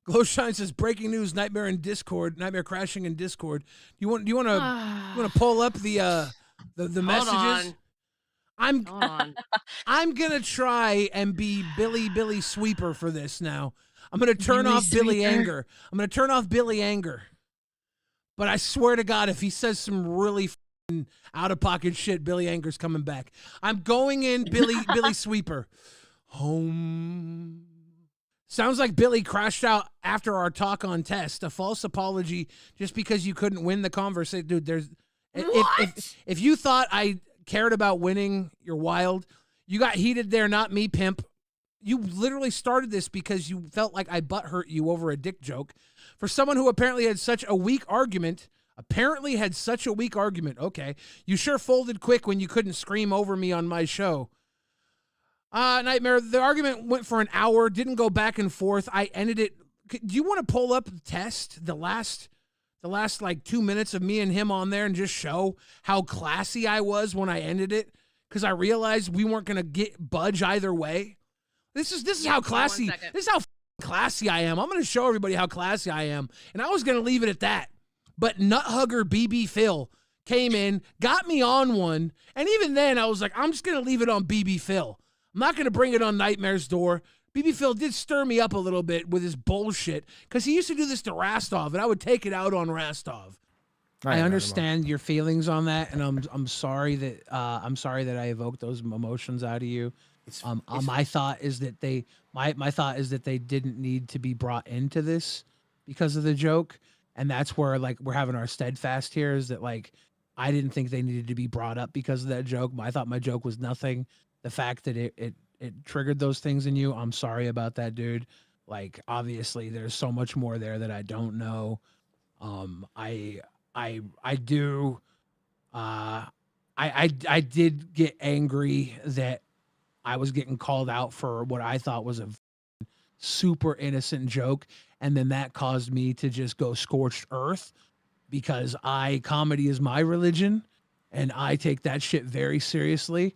[SPEAKER 3] Glowshine says breaking news: Nightmare in Discord. Nightmare crashing in Discord. Do you want to pull up the messages? I'm gonna try and be Billy Sweeper for this now. I'm gonna turn off Billy Anger. But I swear to God, if he says some really out of pocket shit, Billy Anger's coming back. I'm going in Billy Sweeper. Home. Sounds like Billy crashed out after our talk on Test. A false apology just because you couldn't win the conversation. Dude, if you thought I cared about winning, you're wild. You got heated there, not me, pimp. You literally started this because you felt like I butthurt you over a dick joke. For someone who apparently had such a weak argument, okay, you sure folded quick when you couldn't scream over me on my show. Nightmare, the argument went for an hour, didn't go back and forth. I ended it. Do you want to pull up the Test, the last like 2 minutes of me and him on there and just show how classy I was when I ended it? Because I realized we weren't going to budge either way. This is how classy. This is how classy I am. I'm going to show everybody how classy I am. And I was going to leave it at that. But Nuthugger BB Phil came in, got me on one. And even then I was like, I'm just going to leave it on BB Phil. I'm not going to bring it on Nightmare's door. BB Phil did stir me up a little bit with his bullshit because he used to do this to Rastov, and I would take it out on Rastov. I understand your feelings on that, and I'm sorry that I evoked those emotions out of you. My thought is that they didn't need to be brought into this because of the joke, and that's where like we're having our steadfast here is that like I didn't think they needed to be brought up because of that joke. I thought my joke was nothing. The fact that it triggered those things in you, I'm sorry about that, dude. Like, obviously, there's so much more there that I don't know. I did get angry that I was getting called out for what I thought was a super innocent joke, and then that caused me to just go scorched earth because comedy is my religion, and I take that shit very seriously.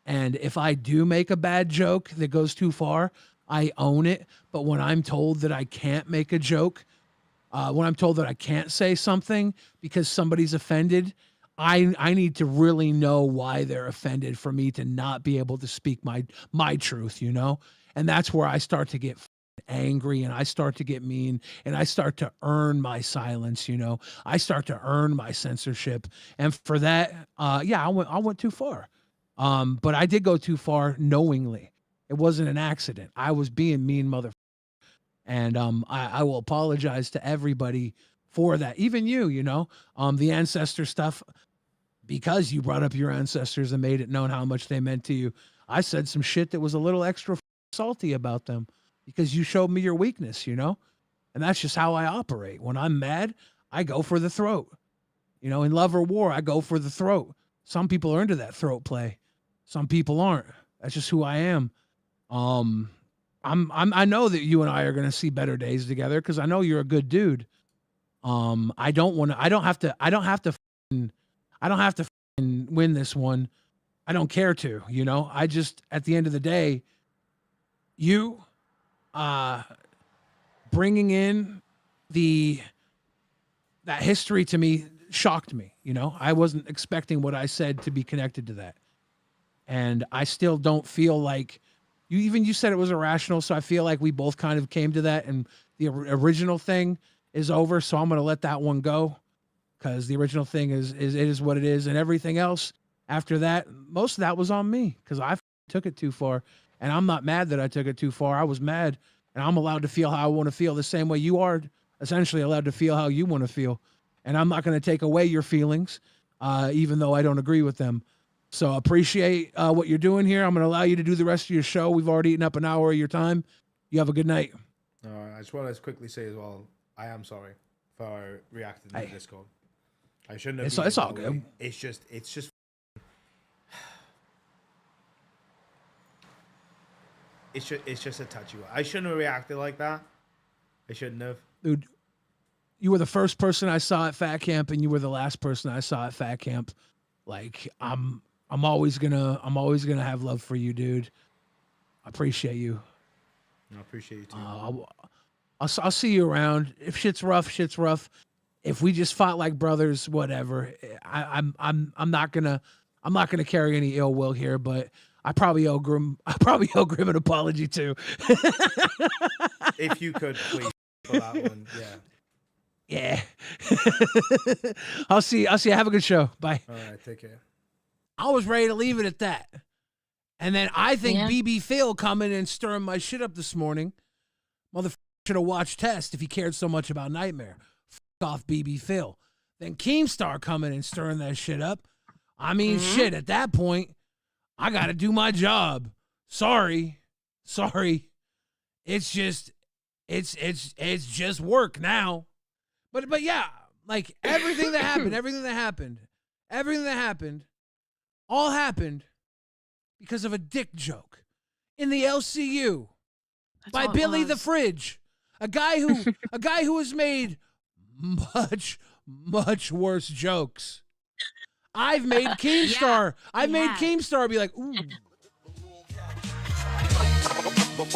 [SPEAKER 3] And if I do make a bad joke that goes too far, I own it. But when I'm told that I can't make a joke, when I'm told that I can't say something because somebody's offended, I need to really know why they're offended for me to not be able to speak my truth, you know? And that's where I start to get angry, and I start to get mean, and I start to earn my silence, you know? I start to earn my censorship. And for that, I went too far. But I did go too far knowingly. It wasn't an accident. I was being mean, motherfucker. And I will apologize to everybody for that. Even you know, the ancestor stuff, because you brought up your ancestors and made it known how much they meant to you. I said some shit that was a little extra salty about them because you showed me your weakness, you know? And that's just how I operate. When I'm mad, I go for the throat. You know, in love or war, I go for the throat. Some people are into that throat play. Some people aren't. That's just who I am. I know that you and I are going to see better days together because I know you're a good dude. I don't have to win this one. I don't care to, you know. I just, at the end of the day, you bringing in that history to me shocked me, you know. I wasn't expecting what I said to be connected to that. And I still don't feel like you said it was irrational, so I feel like we both kind of came to that, and the original thing is over, so I'm going to let that one go because the original thing is what it is, and everything else after that, most of that was on me because I took it too far, and I'm not mad that I took it too far. I was mad, and I'm allowed to feel how I want to feel the same way you are essentially allowed to feel how you want to feel, and I'm not going to take away your feelings, even though I don't agree with them. So appreciate what you're doing here. I'm going to allow you to do the rest of your show. We've already eaten up an hour of your time. You have a good night.
[SPEAKER 5] I just want to quickly say as well, I am sorry for reacting to the Discord. I shouldn't have.
[SPEAKER 3] It's all good.
[SPEAKER 5] It's just a touchy one. I shouldn't have reacted like that. I shouldn't have.
[SPEAKER 3] Dude, you were the first person I saw at Fat Camp, and you were the last person I saw at Fat Camp. Like, I'm always gonna have love for you, dude. I appreciate you.
[SPEAKER 5] I appreciate you too.
[SPEAKER 3] I'll see you around. If shit's rough, shit's rough. If we just fought like brothers, whatever. I'm not gonna carry any ill will here, but I probably owe Grim an apology too.
[SPEAKER 5] If you could please for that one, yeah.
[SPEAKER 3] Yeah. I'll see you. Have a good show. Bye.
[SPEAKER 5] All right, take care.
[SPEAKER 3] I was ready to leave it at that. And then I think BB Phil coming and stirring my shit up this morning. Motherfucker should have watched Test if he cared so much about Nightmare. Fuck off BB Phil. Then Keemstar coming and stirring that shit up. I mean, shit, at that point, I got to do my job. Sorry. It's just work now. But yeah, like everything that happened, all happened because of a dick joke in the LCU by Billy the Fridge, a guy who has made much worse jokes. I've made Keemstar. I've made Keemstar be like, ooh.
[SPEAKER 16] The